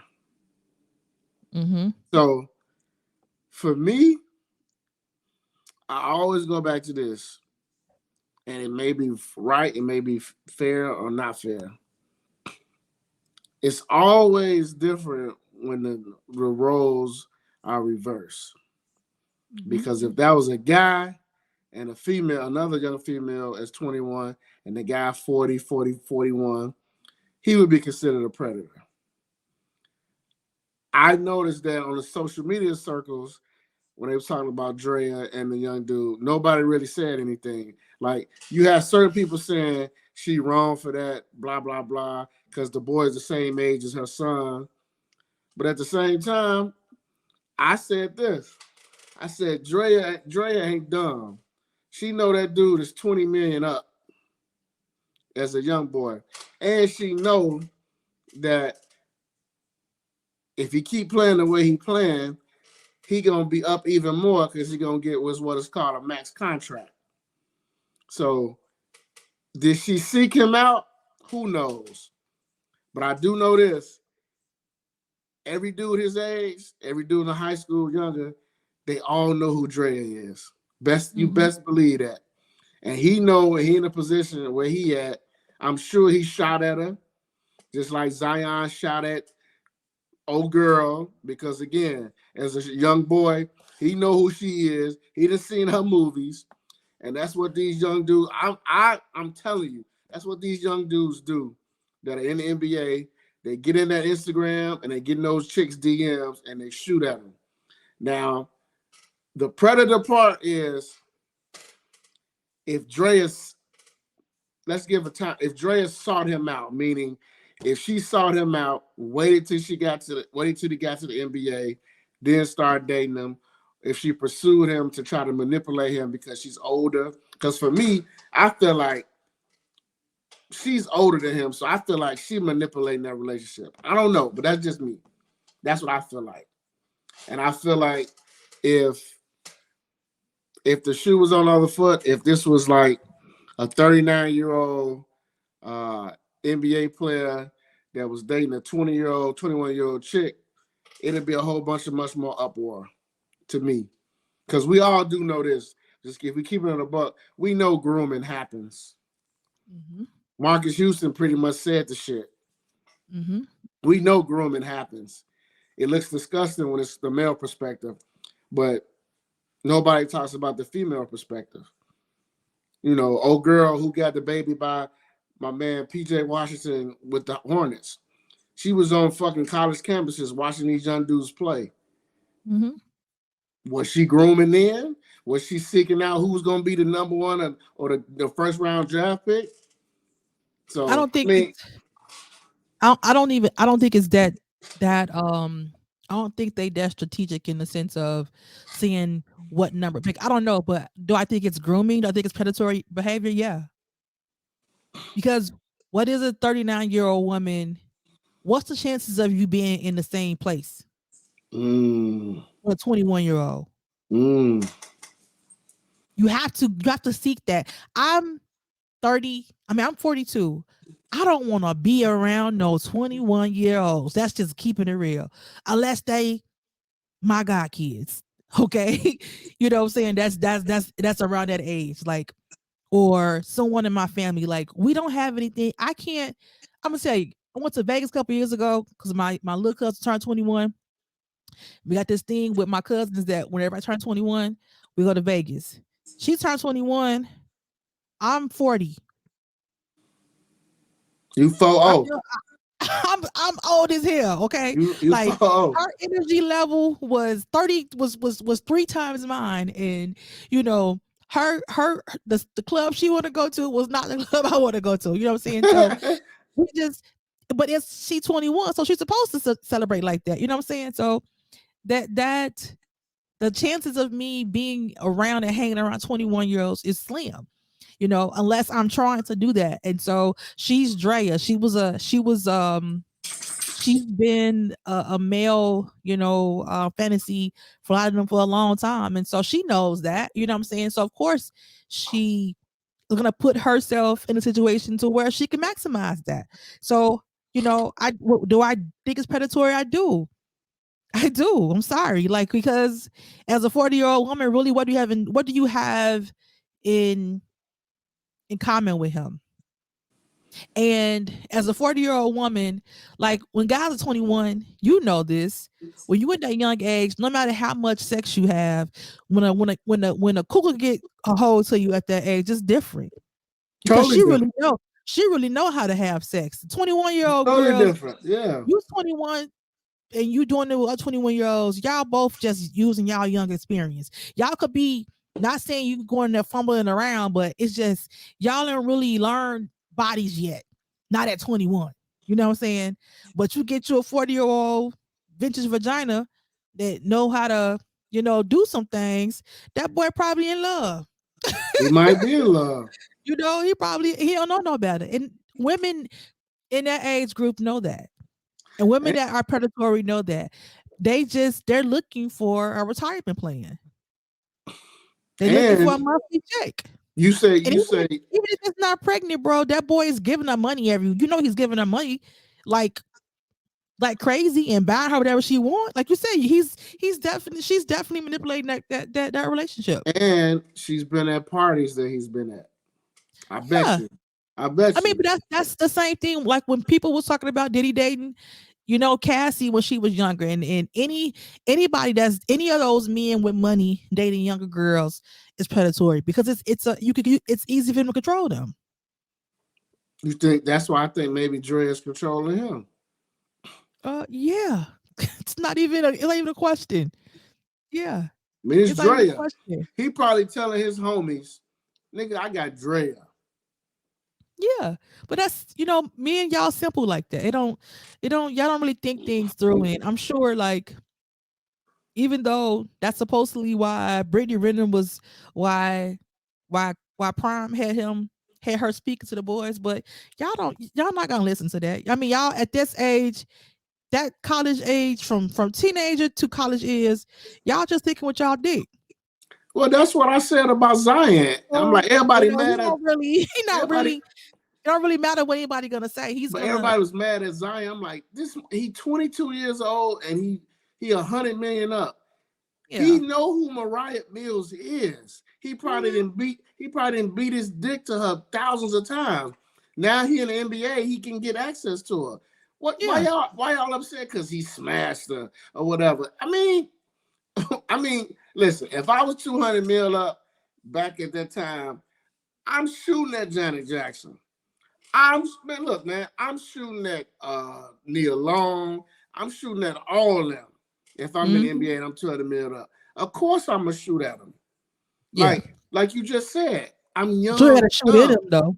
Hmm. So for me, I always go back to this, and it may be right, it may be fair or not fair. It's always different when the roles are reversed. Hmm. Because if that was a guy and a female, another young female is 21, and the guy 40, 41, he would be considered a predator. I noticed that on the social media circles, when they was talking about Drea and the young dude, nobody really said anything. Like you have certain people saying she wrong for that, blah blah blah, because the boy is the same age as her son. But at the same time, I said this. I said Drea ain't dumb. She know that dude is 20 million up as a young boy, and she know that if he keep playing the way he playing, he gonna be up even more because he gonna get what is called a max contract. So did she seek him out? Who knows? But I do know this: every dude his age, every dude in the high school younger, they all know who Draya is. You Mm-hmm. best believe that. And he know he in a position where he at. I'm sure he shot at her, just like Zion shot at old girl. Because again, as a young boy, he know who she is. He done seen her movies, and that's what these young dudes. I'm telling you, that's what these young dudes do that are in the NBA. They get in that Instagram and they get in those chicks DMs and they shoot at them. Now, the predator part is if Dreas, let's give a time. If Dreas sought him out, meaning if she sought him out, waited till he got to the NBA, then start dating him. If she pursued him to try to manipulate him because she's older, because for me, I feel like she's older than him, so I feel like she manipulating that relationship. I don't know, but that's just me. That's what I feel like, and I feel like if the shoe was on the other foot, if this was like a 39-year-old NBA player that was dating a 20-year-old, 21-year-old chick, it'd be a whole bunch of much more uproar to me. Because we all do know this. Just if we keep it on the buck, we know grooming happens. Mm-hmm. Marcus Houston pretty much said the shit. Mm-hmm. We know grooming happens. It looks disgusting when it's the male perspective, but nobody talks about the female perspective. You know, old girl who got the baby by my man PJ Washington with the Hornets. She was on fucking college campuses watching these young dudes play. Mm-hmm. Was she grooming then? Was she seeking out who was going to be the number one or the first round draft pick? I So, don't think I mean, it's. I don't think it's that. I don't think they that strategic in the sense of seeing what number pick. I don't know, but do I think it's grooming? Do I think it's predatory behavior? Yeah, because what is a 39-year-old woman? What's the chances of you being in the same place mm, with a 21-year-old? mm, You have to seek that. I'm 30. I mean, I'm 42. I don't want to be around no 21-year-olds. That's just keeping it real. Unless they my god kids. Okay. You know what I'm saying? That's around that age. Like, or someone in my family. Like, we don't have anything. I can't. I'm gonna say I went to Vegas a couple years ago because my little cousin turned 21. We got this thing with my cousins that whenever I turn 21, we go to Vegas. She turned 21. I'm 40. you 4-0. I'm old as hell. Okay, You like 4-0. her energy level was 30 was three times mine, and you know the club she want to go to was not the club I want to go to. You know what I'm saying? So we just, but it's she 21, so she's supposed to celebrate like that. You know what I'm saying? So that the chances of me being around and hanging around 21-year-olds is slim, unless I'm trying to do that. And so she's Draya. She's been a male, fantasy for a lot of them for a long time. And so she knows that, you know what I'm saying? So of course she is gonna put herself in a situation to where she can maximize that. So, do I think it's predatory? I do. I do. I'm sorry. Like, because as a 40-year-old woman, really, what do you have in common with him? And as a 40-year-old woman, like when guys are 21, you know this. When you at that young age, no matter how much sex you have, when a cougar get a hold to you at that age, it's different. Because Totally different. she really know how to have sex. 21-year-old Totally girls, different. Yeah. you 21, and you doing it with 21-year-olds, y'all both just using y'all young experience. Y'all could be not saying you going there fumbling around, but it's just y'all don't really learn bodies yet. Not at 21. You know what I'm saying? But you get you a 40-year-old vintage vagina that know how to, do some things. That boy probably in love. He might be in love. He don't know no better. And women in that age group know that. And women And, that are predatory know that. They're looking for a retirement plan. They're looking for a and monthly check. you say And you say even if it's not pregnant, bro, that boy is giving her money he's giving her money like crazy and buying her whatever she want. Like you said, she's definitely manipulating that relationship. and she's been at parties that he's been at. I bet Yeah. you. I bet I mean, you. but that's the same thing. Like when people was talking about Diddy dating, Cassie when she was younger, and anybody that's any of those men with money dating younger girls is predatory because it's easy for them to control them. You think that's why I think maybe Dre is controlling him. Yeah, it's not even a question. Yeah, I mean, it's it's not even a Draya. question. He probably telling his homies, nigga, I got Draya. Yeah, but that's me and y'all simple like that. Y'all don't really think things through, and I'm sure like even though that's supposedly why Brittany Renner was why why Prime had her speaking to the boys, but y'all not gonna listen to that. I mean, y'all at this age, that college age from teenager to college is y'all just thinking what y'all did. Well, that's what I said about Zion. I'm So like, everybody he mad at don't really he not everybody, really it don't really matter what anybody gonna say. He's but gonna everybody was mad at Zion. I'm like, he 22 years old and he 100 million up. He yeah. know who Mariah Mills is. Hmm. He probably didn't beat his dick to her thousands of times. Now he in the NBA, he can get access to her. What Yeah. why y'all upset because he smashed her or whatever? I mean, listen, if I was 200 mil up back at that time, I'm shooting at Janet Jackson. Look, man, I'm shooting at Neil Long. I'm shooting at all of them. If I'm in the Hmm. NBA and I'm 200 mil up, of course I'm gonna shoot at them. Yeah. Like you just said, I'm Drew had young, to shoot at dumb. him though.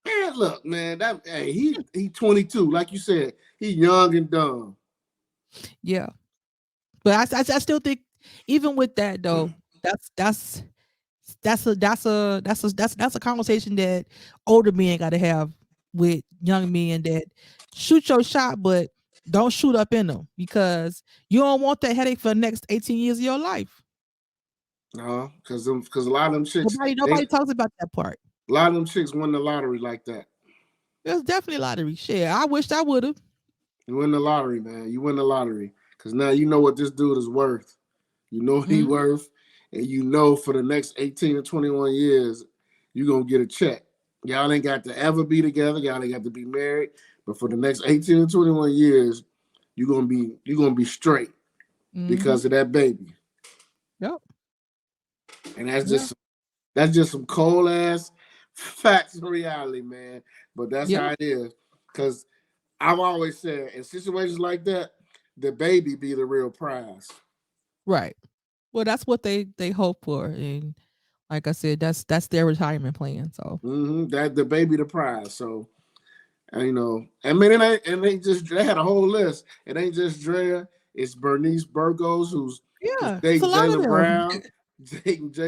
Man, look, man, he 22. Like you said, he young and dumb. Yeah. But I still think even with that though, that's that's that's a conversation that older men got to have with young men that shoot your shot, but don't shoot up in them because you don't want that headache for the next 18 years of your life. No, because a lot of them chicks, Nobody talks about that part. a lot of them chicks win the lottery like that. There's definitely a lottery share. I wished I would have. You win the lottery, man. You win the lottery because now you know what this dude is worth. You know what he Hmm. worth, and you know for the next 18 to 21 years, you're gonna get a check. Y'all ain't got to ever be together. Y'all ain't got to be married. But for the next 18 to 21 years, you're gonna be straight Hmm. because of that baby. Yep. And Yeah. that's just some cold ass facts and reality, man. But that's Yeah. how it is. Cause I've always said in situations like that, the baby be the real prize. Right. Well, that's what they hope for, and like I said, that's their retirement plan. So That the baby the prize. So I mean, they had a whole list. It ain't just Draya. It's Bernice Burgos who's yeah, it's a dating lot of Jalen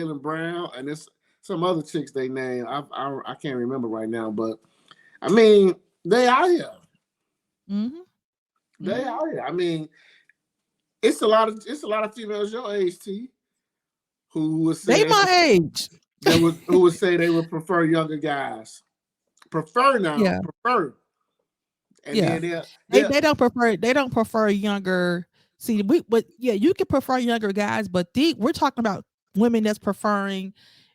them. Brown, and it's some other chicks they name. I can't remember right now, but I mean they out here. Hmm. They Hmm. out here. I mean, it's a lot of females your age, T, who would say They my age. who would say they would prefer younger guys. Prefer now, Yeah. prefer, and Yeah. then They they're they don't prefer younger. See, but yeah, you can prefer younger guys, but we're talking about women that's preferring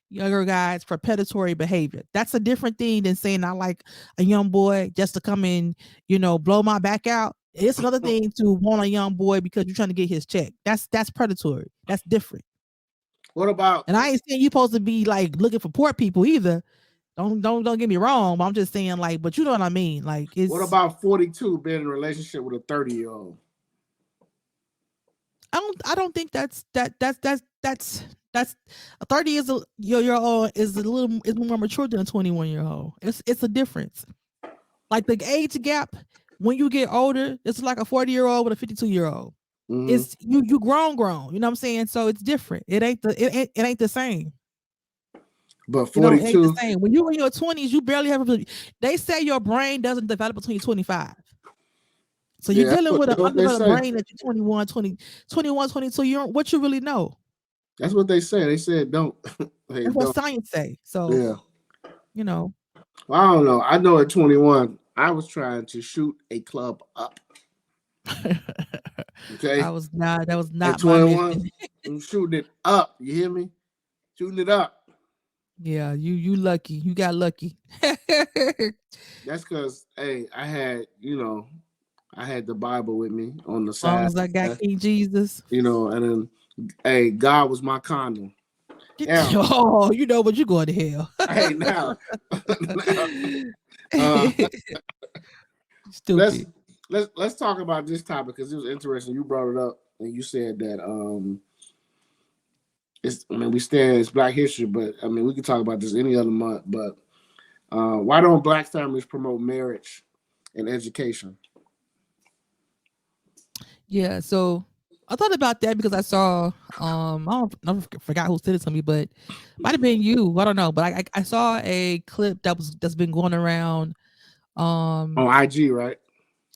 younger guys for predatory behavior. That's a different thing than saying I like a young boy just to come in, blow my back out. It's another thing to want a young boy because you're trying to get his check. That's predatory. That's different. what about And I ain't saying you supposed to be like looking for poor people either. Don't get me wrong. But I'm just saying like, but you know what I mean. Like what it's about 42 being in a relationship with a 30-year-old? I don't think that's a 30 year old is a little is more mature than a 21-year old. It's a difference. Like the age gap when you get older, it's like a 40-year-old with a 52-year-old. Mm-hmm. It's you grown. You know what I'm saying? So it's different. It ain't the same. But It ain't the 42, same. When you're in your 20s, you barely have they say your brain doesn't develop until you're 25. So you're Yeah, dealing with an that's what they undeveloped say. brain that you're 21, 20, 21, 22. You don't, what you really know. That's what they say. They said don't. Hey, That's what don't. science say. So, Yeah. you know, Well, I don't know. I know at 21, I was trying to shoot a club up. Okay. that was At not my 21, mission. I'm shooting it up. You hear me? Shooting it up. Yeah, you lucky. You got lucky. That's because, hey, I had the Bible with me on the As long side, as I got King Jesus. and then, hey, God was my condom. Now, Oh, you know what, you going to hell. hey, now, now uh, let's Stupid. let's talk about this topic because it was interesting. You brought it up and you said that it's. I mean, we stand it's Black History, but I mean, we can talk about this any other month. But why don't Black families promote marriage and education? Yeah, so I thought about that because I saw I forgot who said it to me, but might have been you. I don't know, but I saw a clip that's been going around On um IG, right?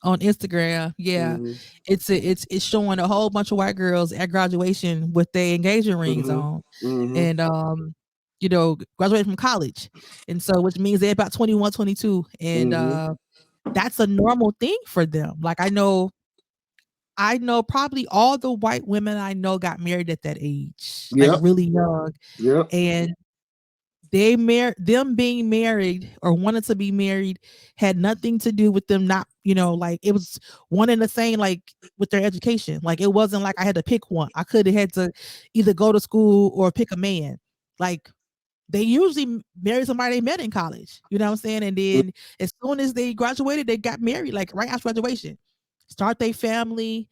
on Instagram. Yeah. Mm-hmm. It's showing a whole bunch of white girls at graduation with their engagement rings Mm-hmm. on. Mm-hmm. And graduated from college. And so which means they're about 21, 22, and Mm-hmm. that's a normal thing for them. Like I know probably all the white women I know got married at that age, like Yep. really young. Yep. And them being married or wanting to be married had nothing to do with them not, like it was one and the same, like with their education. Like it wasn't like I had to pick one. I could have had to either go to school or pick a man. Like they usually marry somebody they met in college. You know what I'm saying? And then as soon as they graduated, they got married, like right after graduation. Start their family,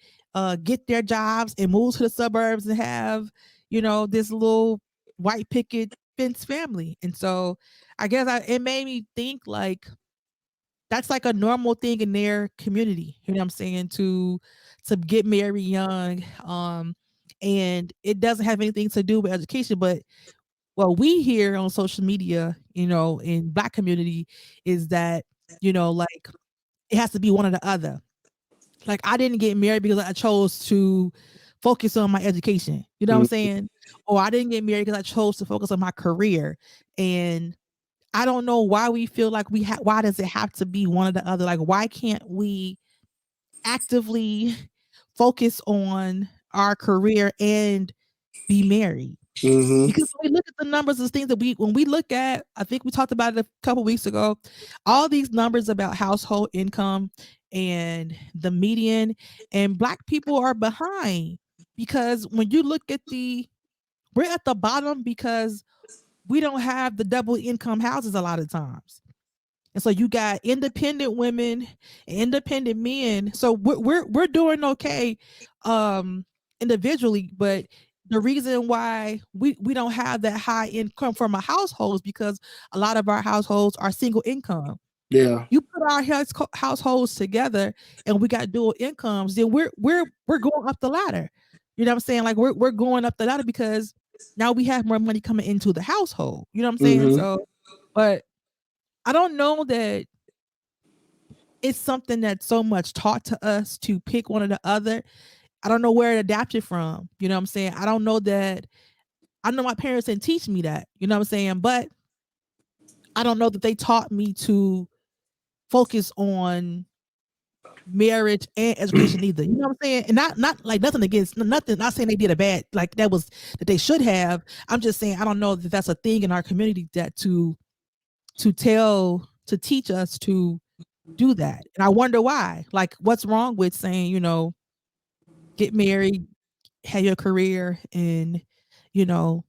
get their jobs, and move to the suburbs and have, this little white picket fence family. And so I guess it made me think like that's like a normal thing in their community. You know what I'm saying? To get married young. And it doesn't have anything to do with education, but what we hear on social media, in Black community is that, like it has to be one or the other. Like I didn't get married because I chose to focus on my education. You know what I'm Mm-hmm. saying? Or I didn't get married because I chose to focus on my career. And I don't know why we feel like why does it have to be one or the other? Like why can't we actively focus on our career and be married? Mm-hmm. Because when we look at the numbers of things that when we look at, I think we talked about it a couple weeks ago, all these numbers about household income and the median, and Black people are behind because when you look at we're at the bottom because we don't have the double income houses a lot of times. And so you got independent women, independent men. So we're doing okay individually, but the reason why we don't have that high income from our households because a lot of our households are single income. Yeah. You put our households together and we got dual incomes, then we're going up the ladder. You know what I'm saying? Like we're going up the ladder because now we have more money coming into the household. You know what I'm saying? Mm-hmm. So, but I don't know that it's something that's so much taught to us to pick one or the other. I don't know where it adapted from. You know what I'm saying? I don't know that. I know my parents didn't teach me that. You know what I'm saying? But I don't know that they taught me to focus on marriage and education either. You know what I'm saying? And not like nothing against nothing. Not saying they did a bad like that they should have. I'm just saying I don't know that that's a thing in our community that to teach us to do that. And I wonder why. Like, what's wrong with saying, get married, have your career, and you know,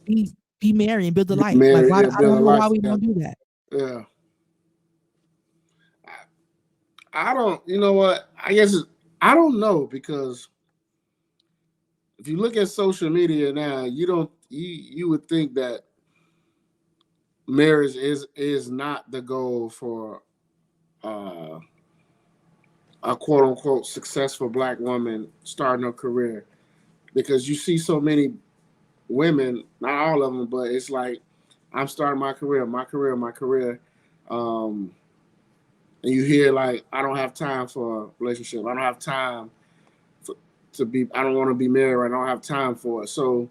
be be married and build a Be life. Like, married, why? yeah, I build a don't know why life we together. don't do that. Yeah. I don't. You know what? I guess I don't know because if you look at social media now, you don't. You would think that marriage is not the goal for uh, a quote unquote successful Black woman starting her career because you see so many women, not all of them, but it's like I'm starting my career, my career, my career. Um, and you hear like, I don't have time for a relationship. I don't have time for, to be. I don't want to be married. I don't have time for it. So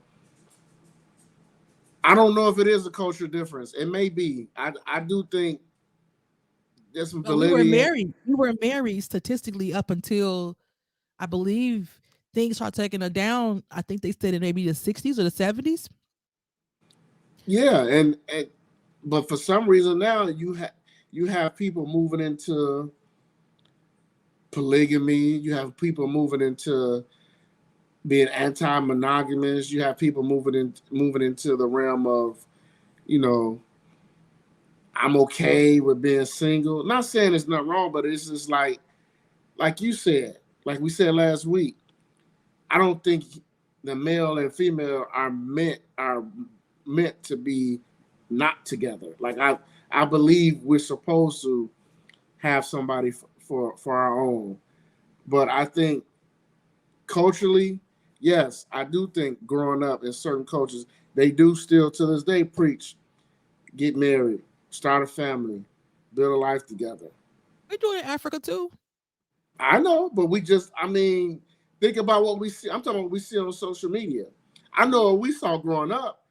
I don't know if it is a cultural difference. It may be. I do think there's some But we were validity in. married. We were married statistically up until I believe things start taking a down. I think they said in maybe the 60s or the 70s. Yeah, and but for some reason now you have people moving into polygamy. You have people moving into being anti-monogamous. You have people moving into the realm of, you know, I'm okay with being single. Not saying it's not wrong, but it's just like you said, like we said last week. I don't think the male and female are meant to be not together. Like I believe we're supposed to have somebody for our own. But I think culturally, yes, I do think growing up in certain cultures, they do still to this day preach get married, start a family, build a life together. We do it in Africa too. I know, but I mean, think about what we see. I'm talking about what we see on social media. I know what we saw growing up.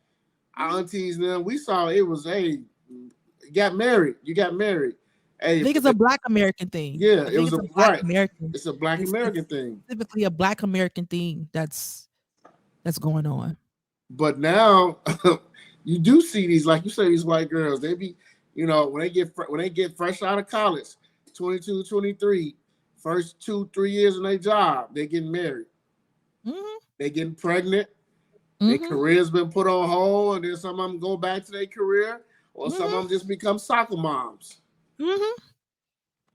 Our Mhm. aunties and them, we saw it was, hey, you got married. You got married. I Hey, think it's a Black American thing. yeah, I it think was it's a a Black right. American. It's a Black It's American thing. specifically a Black American thing that's going on. But now you do see these, like you say, these white girls. They be, when they get fresh out of college, 22, 23, first 2, 3 years in their job, they getting married. Hmm. They getting pregnant. Their Hmm. career's been put on hold, and then some of them go back to their career, or some of Hmm. them just become soccer moms. Hmm.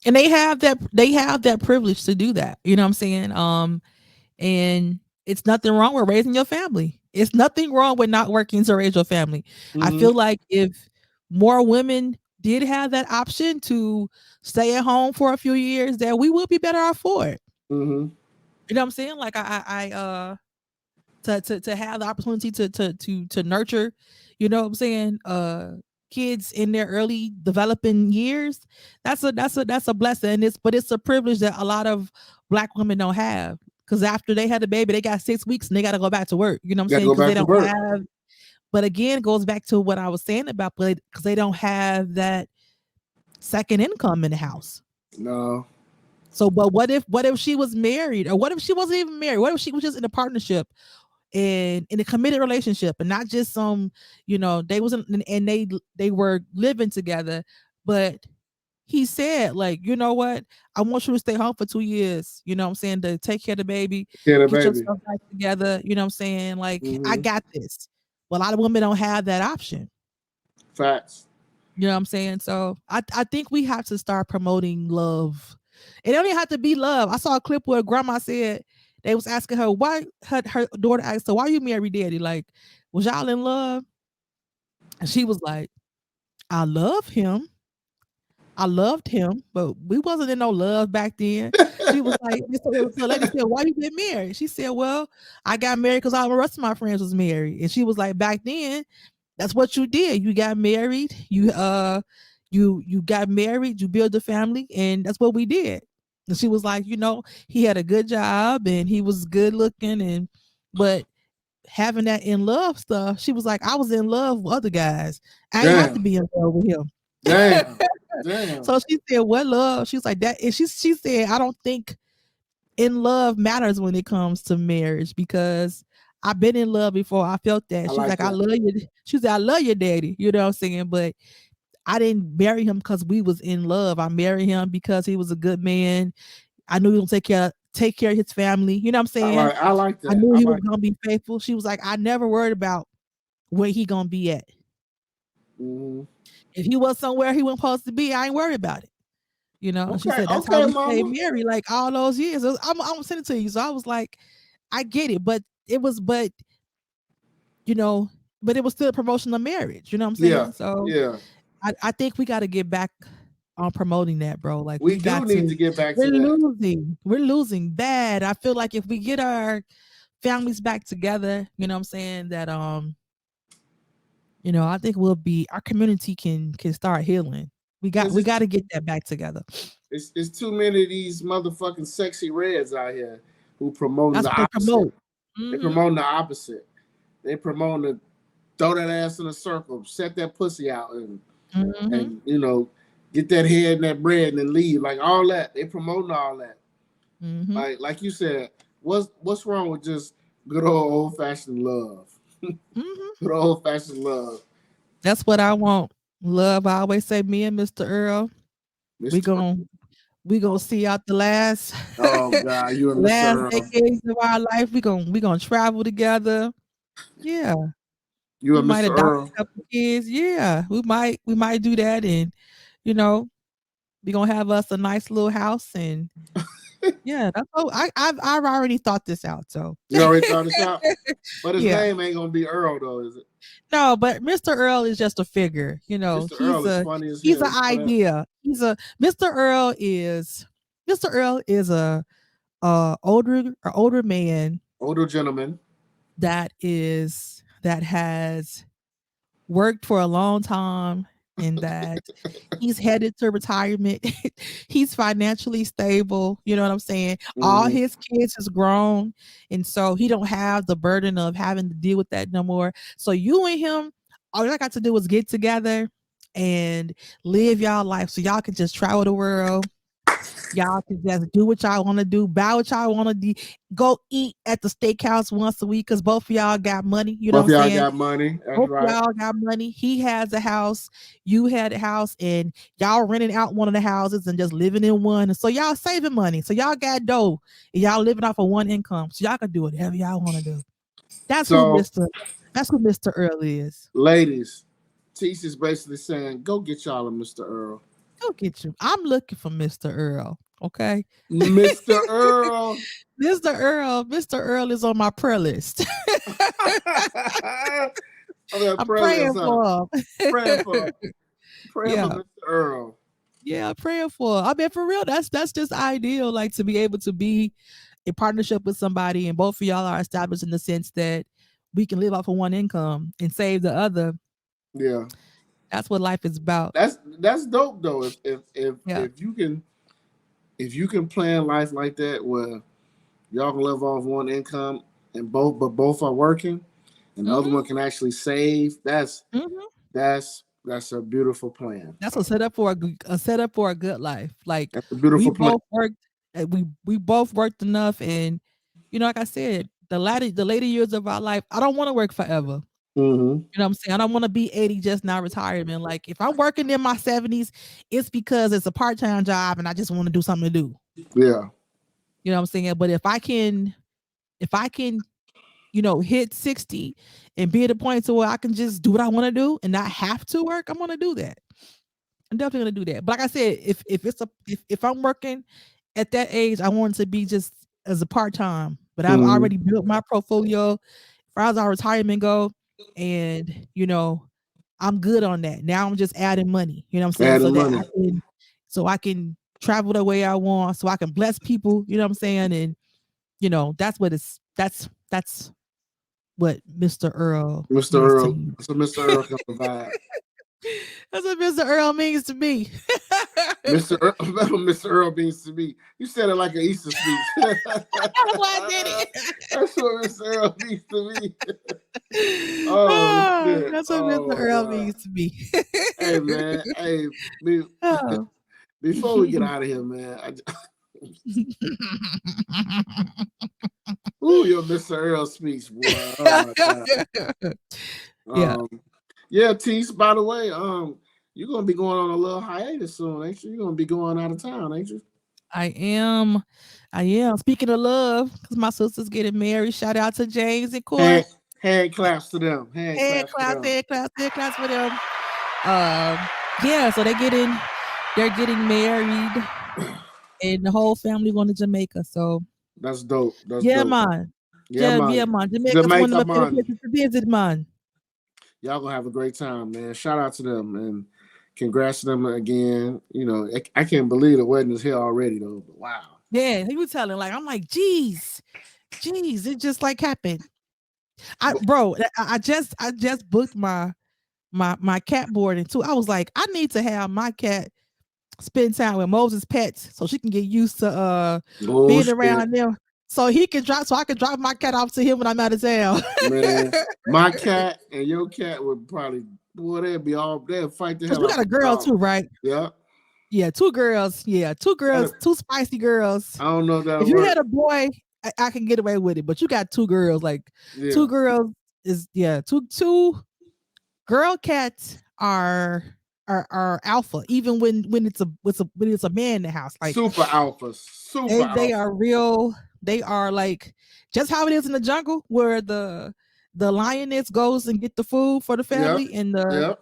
And they have that privilege to do that. You know what I'm saying? And it's nothing wrong with raising your family. It's nothing wrong with not working to raise your family. I Mm-hmm. feel like if more women did have that option to stay at home for a few years, that we would be better off for it. Mm-hmm. You know what I'm saying? Like I to have the opportunity to nurture, you know what I'm saying, kids in their early developing years, that's a blessing. And it's a privilege that a lot of Black women don't have, because after they had a baby they got 6 weeks and they got to go back to work, you know what I'm Got to saying, go because they back to don't work. have, but again it goes back to what I was saying about, because they don't have that second income in the house. No. So but what if she was married, or what if she wasn't even married, what if she was just in a partnership and in a committed relationship, and not just some, they wasn't, and they were living together, but he said, like, you know what, I want you to stay home for 2 years, you know what I'm saying, to take care of the baby, Yeah, the get baby. yourself back together, you know what I'm saying, like, I Mm-hmm. got this. But a lot of women don't have that option. Facts. You know what I'm saying? So I think we have to start promoting love. It don't even have to be love. I saw a clip where grandma said they was asking her why, her daughter asked her, why you married daddy? Like, was y'all in love? And she was like, I love him. I loved him, but we wasn't in no love back then. She was like, so the lady said, why you get married? She said, well, I got married because all the rest of my friends was married. And she was like, back then, that's what you did. You got married. You got married. You built a family, and that's what we did. And she was like, he had a good job and he was good looking, but having that in love stuff, she was like, I was in love with other guys. I ain't have to Damn. be in love with him. Damn. Damn. So she said, what love? She was like that. And she said, I don't think in love matters when it comes to marriage, because I've been in love before. I felt that. I She's like like, I that. love you. She said, I love your daddy. You know what I'm saying? But I didn't marry him because we was in love. I married him because he was a good man. I knew he was gonna take care of his family. You know what I'm saying? I like I that. knew I he was like. gonna be faithful. She was like, I never worried about where he gonna be at. Mm-hmm. If he was somewhere he wasn't supposed to be, I ain't worried about it. And she Okay. said that's how Okay, we stayed mama. married like all those years. I'm gonna send it to you. So I was like, I get it, but you know, but it was still a promotion of marriage. You know what I'm Yeah. saying? So Yeah. I think we got to get back on promoting that, bro. Like We we do got need to. to get back We're to that. losing. We're losing bad. I feel like if we get our families back together, you know what I'm saying, that I think we'll be, our community can start healing. Because we got to get that back together. it's too many of these motherfucking sexy reds out here who promoting That's the what they opposite. promote. They Mm-hmm. promoting the opposite. They promoting to throw that ass in a circle, set that pussy out, Mm-hmm. and get that head and that bread and then leave. Like all that. They promoting all that. Mm-hmm. Like you said, what's wrong with just good old fashioned love? Mm-hmm. Good old fashioned love. That's what I want. Love. I always say, me and Mr. Earl, we Mr. gon' we gonna see out the last Oh God, you and Mr. last Earl. decades of our life. We gonna travel together. Yeah, You we and might Mr. adopt Earl. a couple kids. Yeah, we might do that, and you know we gonna have us a nice little house, and yeah, that's all. I've already thought this out. So You already thought this out. But his yeah, name ain't gonna be Earl though, is it? no, but Mr. Earl is just a figure. Mr. Earl is funny as He's hell. an You know that? idea. He's a Mr. Earl is a older man Older gentleman. that has worked for a long time, and that he's headed to retirement. He's financially stable, you know what I'm saying? All Hmm. his kids is grown, and so he don't have the burden of having to deal with that no more. So you and him, all y'all got to do is get together and live y'all life, so y'all can just travel the world. Y'all can just do what y'all want to do, buy what y'all want to do, go eat at the steakhouse once a week because both of y'all got money. You know what Both I'm of y'all saying? got money. That's Both of right. y'all got money. He has a house, you had a house, and y'all renting out one of the houses and just living in one. And so y'all saving money. So y'all got dough and y'all living off of one income. So y'all can do whatever y'all want to do. That's who So, Mr. That's who Mr. Earl is. ladies, Teach is basically saying, go get y'all a Mr. Earl. Go get you. I'm looking for Mr. Earl. Okay. Mr. Earl. Mr. Earl is on my prayer list. On that I'm prayer list, praying huh? for him. Praying for praying for Yeah. Mr. Earl. Yeah, praying for. I mean, for real, that's just ideal. Like to be able to be in partnership with somebody, and both of y'all are established in the sense that we can live off of one income and save the other. Yeah. That's what life is about. That's dope though. Yeah. If you can plan life like that where y'all can live off one income and both are working and the other Hmm. one can actually save, Hmm. that's a beautiful plan. That's a setup for a setup for a good life. Like That's a we beautiful plan. both worked, we both worked enough, and like I said, the later years of our life, I don't want to work forever. Hmm. You know what I'm saying? I don't want to be 80 just now retirement. Like if I'm working in my 70s, it's because it's a part-time job and I just want to do something to do. Yeah. You know what I'm saying? But if I can, hit 60 and be at a point to where I can just do what I want to do and not have to work, I'm gonna do that. I'm definitely gonna do that. But like I said, if I'm working at that age, I want it to be just as a part-time. But I've Hmm. already built my portfolio as far as our retirement go. And I'm good on that. Now I'm just adding money, you know what I'm saying? So Adding that money. I can travel the way I want, so I can bless people, you know what I'm saying? And that's what Mr. Earl Mr. means to Earl. me. So Mr. Earl can provide. That's what Mr. Earl means to me. Mr. Earl, that's what Mr. Earl means to me. You said it like an Easter speech. Why did it? That's what Mr. Earl means to me. Oh Oh, shit. that's what Oh Mr. my Earl god. means to me. Hey man. Hey, be, Oh. before we get out of here, man. Ooh, your Mr. Earl speech, boy. Oh my god. Yeah, Um, yeah, Tease. By the way, you're gonna be going on a little hiatus soon, ain't you? You're gonna be going out of town, ain't you? I am. I am. Speaking of love, because my sister's getting married. Shout out to James and Hand Court. hand claps to them. Hand Head claps to claps, them. head claps, head claps for them. Yeah, so they're getting married, and the whole family going to Jamaica. So That's dope. That's yeah, dope. man. Yeah, man. Yeah, man. Jamaica's one of Jamaica, my favorite man. places to visit, man. Y'all gonna have a great time, man. Shout out to them and congrats to them again. I can't believe the wedding is here already though. But wow. Yeah, he was telling I'm like, geez, it just like happened. But, I just booked my my cat boarding too. I was like, I need to have my cat spend time with Moses' pets so she can get used to Oh being shit, around them. So he can drop so I can drop my cat off to him when I'm out of town. man. My cat and your cat would probably, boy, they'd fight the Because hell we out got a the girl dog. too, right? Yeah. Yeah, two girls. Yeah, two I, girls, two spicy girls. I don't know if that'll If you work. had a boy, I can get away with it, but you got two girls. Like two Yeah. girls is two girl cats are alpha, even when when it's a man in the house. Like Super alphas. Super they alpha. are real. They are like just how it is in the jungle where the lioness goes and get the food for the Yep. family, and Yep.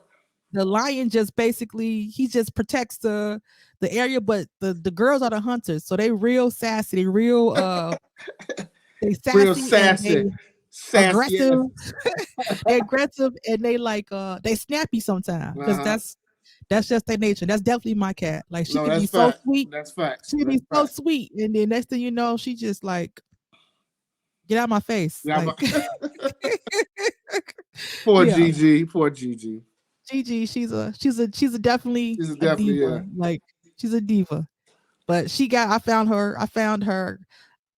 the lion just basically he just protects the area, but the girls are the hunters, so they real sassy, they real they Real sassy and they sassy. Sassy aggressive. ass. They aggressive and they like they snappy sometimes because Uh-huh. that's just their nature. That's definitely my cat. Like she No, can be that's so fact. sweet. That's facts. She can That's be so facts. sweet, and then next thing you know, she just like get out my face. Yeah, Like poor yeah, Gigi. Poor Gigi. Gigi, she's a definitely This is a definitely, yeah. diva. Like she's a diva. But she got I found her.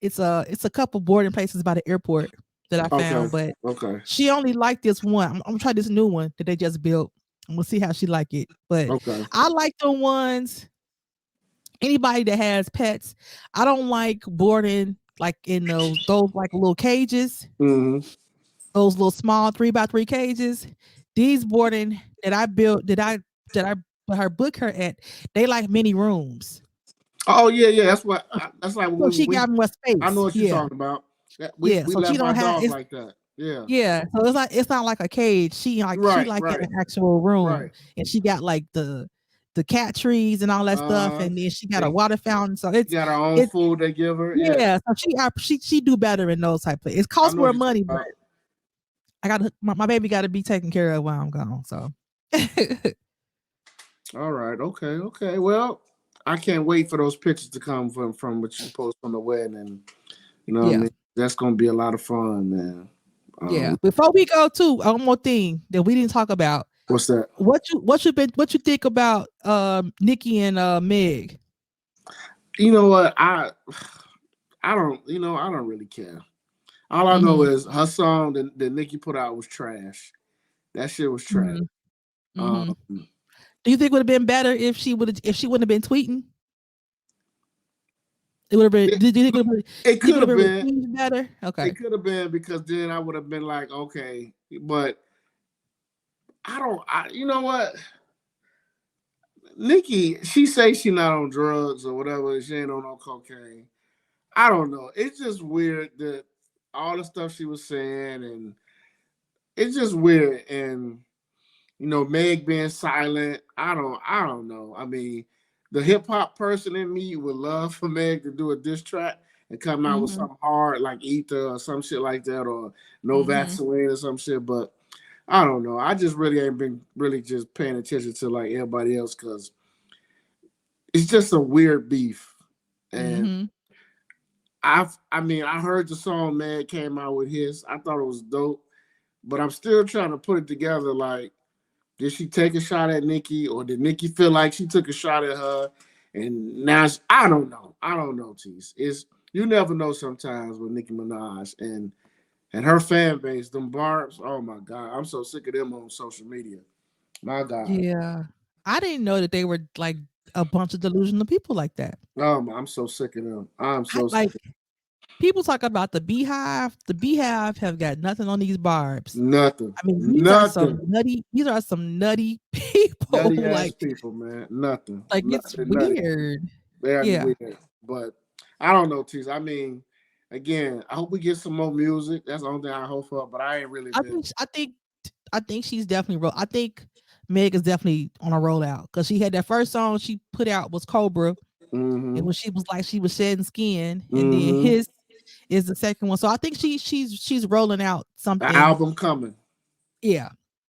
It's a couple boarding places by the airport that I Okay. found, but Okay. she only liked this one. I'm gonna try this new one that they just built, and we'll see how she like it. But Okay. I like the ones anybody that has pets. I don't like boarding like in those like little cages, Mm-hmm. those little small 3x3 cages. These boarding that I built that I put her book her at, they like mini rooms. Oh yeah, yeah. That's like So when she we. got more I know space. what you're Yeah. talking about. Yeah. We So she left our don't have dog it's like that. Yeah. yeah. So it's not like a cage. She Right. like in Right. an actual room, Right. and she got like the cat trees and all that stuff, Uh. and then she got a They water fountain. So she got her own it's food they give her. Yeah. yeah. So she do better in those type of. It I costs know what more you're talking money, but about. I got my baby got to be taken care of while I'm gone. So All right. Okay. Okay. Well, I can't wait for those pictures to come from what you post from the wedding, and you know what I yeah. mean. That's gonna be a lot of fun, man. Yeah. Before we go to one more thing that we didn't talk about, What's that? what you think about Nicki and Meg? You know what? I don't. You know, I don't really care. All I know Mm-hmm. is her song that Nicki put out was trash. That shit was trash. Mm-hmm. Um, Mm-hmm. Do you think it would have been better if she wouldn't have been tweeting? It would have been. it, Do you think it would have it think it could would have have been been. received better? Okay. It could have been because then I would have been like, okay, but I don't. You know what? Nicki, she say she not on drugs or whatever. She ain't on no cocaine. I don't know. It's just weird that all the stuff she was saying, and it's just weird. And you know, Meg being silent. I don't know. I mean, the hip hop person in me would love for Meg to do a diss track and come out with Mm-hmm. something hard like Ether or some shit like that, or No Mm-hmm. Vaseline or some shit. But I don't know. I just really ain't been really just paying attention to like everybody else because it's just a weird beef. And Mm-hmm. I mean, I heard the song Meg came out with his. I thought it was dope, but I'm still trying to put it together. Like, did she take a shot at Nicki, or did Nicki feel like she took a shot at her? And now I don't know. I don't know, Tease. It's you never know sometimes with Nicki Minaj and her fan base, them barbs. Oh my god, I'm so sick of them on social media. My god. Yeah. I didn't know that they were like a bunch of delusional people like that. I'm so sick of them. I'm I so sick like of people talk about the beehive. The beehive have got nothing on these barbs. nothing. I mean, Nothing. these are some nutty people. Nutty ass Like people, man. Nothing. it's Nothing nutty. weird. They are Yeah. weird. But I don't know, Tease. I mean, again, I hope we get some more music. That's the only thing I hope for. But I ain't really I been. think I think I think she's definitely I think Meg is definitely on a rollout because she had that first song she put out was Cobra, and Mm-hmm. when she was like she was shedding skin, and then Mm-hmm. his is the second one. So I think she's rolling out The something. album coming. Yeah,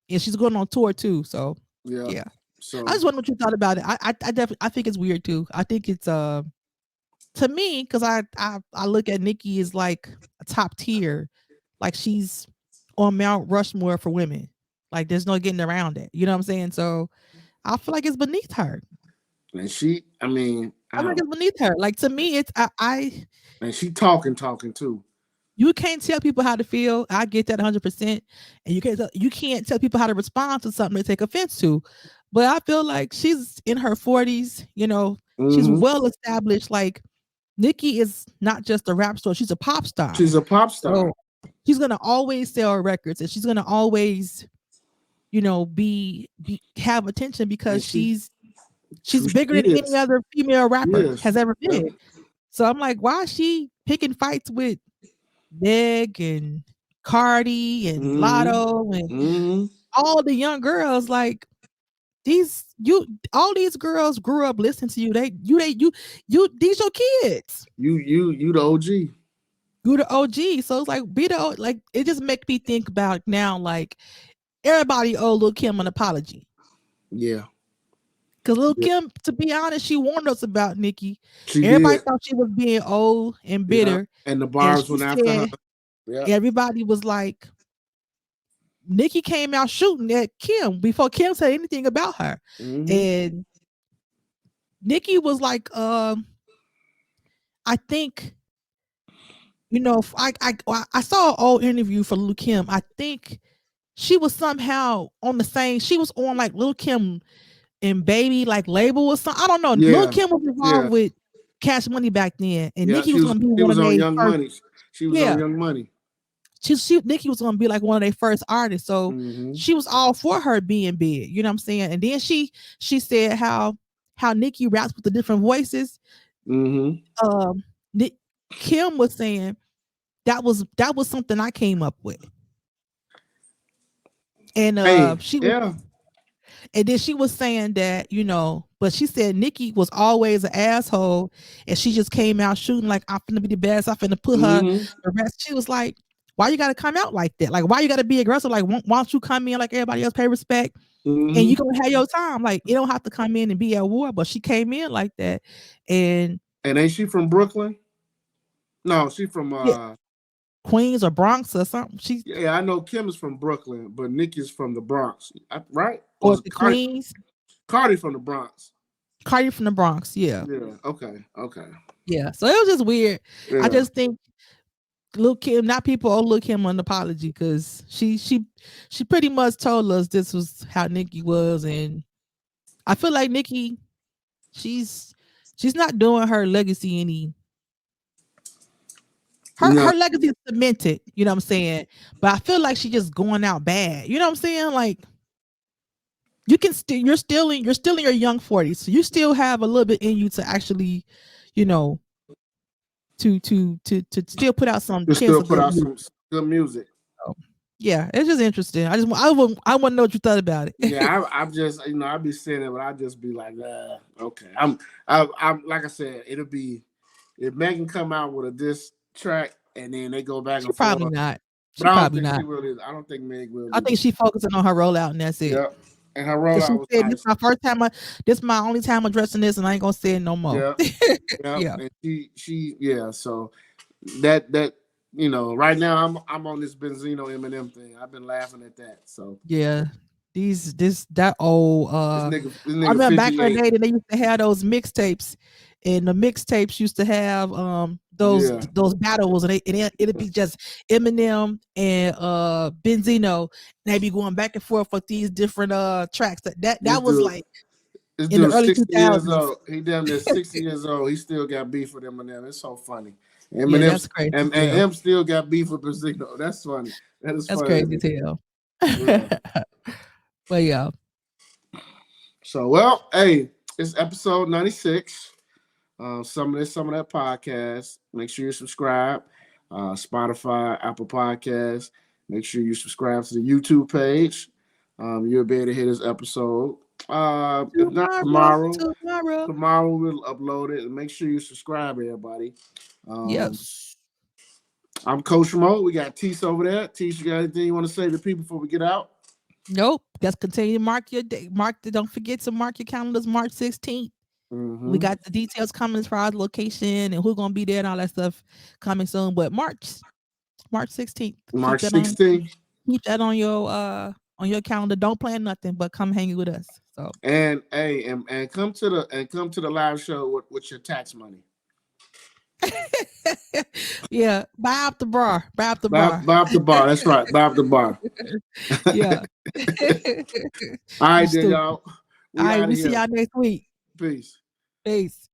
and she's going on tour too. So Yeah. yeah, I So just wonder what you thought about it. I definitely I think it's weird too. I think it's to me because I look at Nicki as like a top tier, like she's on Mount Rushmore for women. Like there's no getting around it. You know what I'm saying? So I feel like it's beneath her. And she, I mean, I feel like it's beneath her. Like to me, it's I and she talking too. you can't tell people how to feel. I get that 100%, and you can't tell people how to respond to something they take offense to. But I feel like she's in her 40s. She's Mm-hmm. well established. Like Nicki is not just a rap star; she's a pop star. She's a pop star. So she's gonna always sell records, and she's gonna always, be have attention because And she's she bigger than any is. other female rapper Yes. has ever Yep. been. So I'm like, why is she picking fights with Meg and Cardi and Mm-hmm. Lotto and Mm-hmm. all the young girls? Like all these girls grew up listening to you. These your kids. You the OG. You the OG. So it's like like it just make me think about now. Like everybody owe Lil Kim an apology. Yeah. Cause Lil Yeah. Kim, to be honest, she warned us about Nicki. She Everybody did. thought she was being old and Yeah. bitter, And the and bars she went after her. said Yeah. everybody was like, Nicki came out shooting at Kim before Kim said anything about her. Mm-hmm. And Nicki was like, I think, I saw an old interview for Lil Kim. I think she was somehow on the same, she was on like Lil Kim and Baby like label or something. I don't know. Lil Yeah. Kim was involved Yeah. with Cash Money back then, and Yeah. Nicki was gonna be She one was of on their Young first. Money. She was on Yeah, Young Money. Nicki was gonna be like one of their first artists, so Mm-hmm. she was all for her being big. You know what I'm saying? And then she said how Nicki raps with the different voices. Mm-hmm. Um, Nick, Kim was saying that was something I came up with, and Hey, she was, yeah. and then she was saying that but she said Nicki was always an asshole, and she just came out shooting like I'm finna be the best. I'm finna put her Mm-hmm. the rest. She was like, why you gotta come out like that? Like why you gotta be aggressive? Like why don't you come in like everybody else, pay respect, and you Mm-hmm. gonna have your time? Like you don't have to come in and be at war. But she came in like that, and And ain't she from Brooklyn? No, she from yeah, Queens or Bronx or something. She yeah, I know Kim is from Brooklyn, but Nicki's from the Bronx. Right? Or or is it the Cardi? Queens. Cardi from the Bronx. Cardi from the Bronx. Yeah, Yeah. Okay. Okay. yeah. So it was just weird. I Yeah. just think Lil Kim, not people owe Lil Kim an apology because she pretty much told us this was how Nicki was, and I feel like Nicki, she's she's not doing her legacy any. No. Her legacy is cemented, you know what I'm saying? But I feel like she's just going out bad. You know what I'm saying? Like you can still you're still in your young 40s. So you still have a little bit in you to actually, you know, to still put out some You chance still of put good out music. some good music. So, yeah, it's just interesting. I want to know what you thought about it. Yeah, I'm just I be saying it, but I just be like, okay. I'm like I said, it'll be if Megan come out with a diss track and then they go back She and probably forth. not. But She I don't probably think she not. will either. I don't think Meg will I think either. she focusing on her rollout and that's it. Yep. And her Cause she rollout was said nice. this my only time addressing this, and I ain't gonna say it no more. Yep. Yep. Yeah, And she yeah, so that right now I'm on this Benzino Eminem thing. I've been laughing at that. So yeah. That old this I nigga remember back in the 58. day that they used to have those mixtapes, and the mixtapes used to have Yeah. those battles, and it'd be just Eminem and Benzino, and they be going back and forth with these different tracks. This That was dude like this in the dude early 60 years 2000s. old. He damn near 60 years old. He still got beef with Eminem. It's so funny. Yeah, Eminem that's crazy and, as and hell. M still got beef with Benzino. That's funny. That is That's funny to crazy me. as hell. Yeah. But yeah, So well, hey, it's episode 96. Some of that podcast. Make sure you subscribe. Spotify, Apple Podcasts. Make sure you subscribe to the YouTube page. You'll be able to hear this episode. If not tomorrow. tomorrow we'll upload it. And make sure you subscribe, everybody. Um, Yes. I'm Coach Mo. We got Tease over there. Tease, you got anything you want to say to the people before we get out? Nope. Just continue to mark your day. Don't forget to mark your calendars March 16th. We Mm-hmm. got the details coming as far as location and who's gonna be there and all that stuff coming soon. But March 16th. March 16th. Keep that on your on your calendar. Don't plan nothing, but come hang with us. So And hey, and come to the live show with your tax money. yeah, buy up the bar. Buy up the Bob, bar. Bob the bar. That's right, Bob the bar. Yeah. All You right, then stupid. y'all. All We right, out we of see here. y'all next week. Peace. Peace.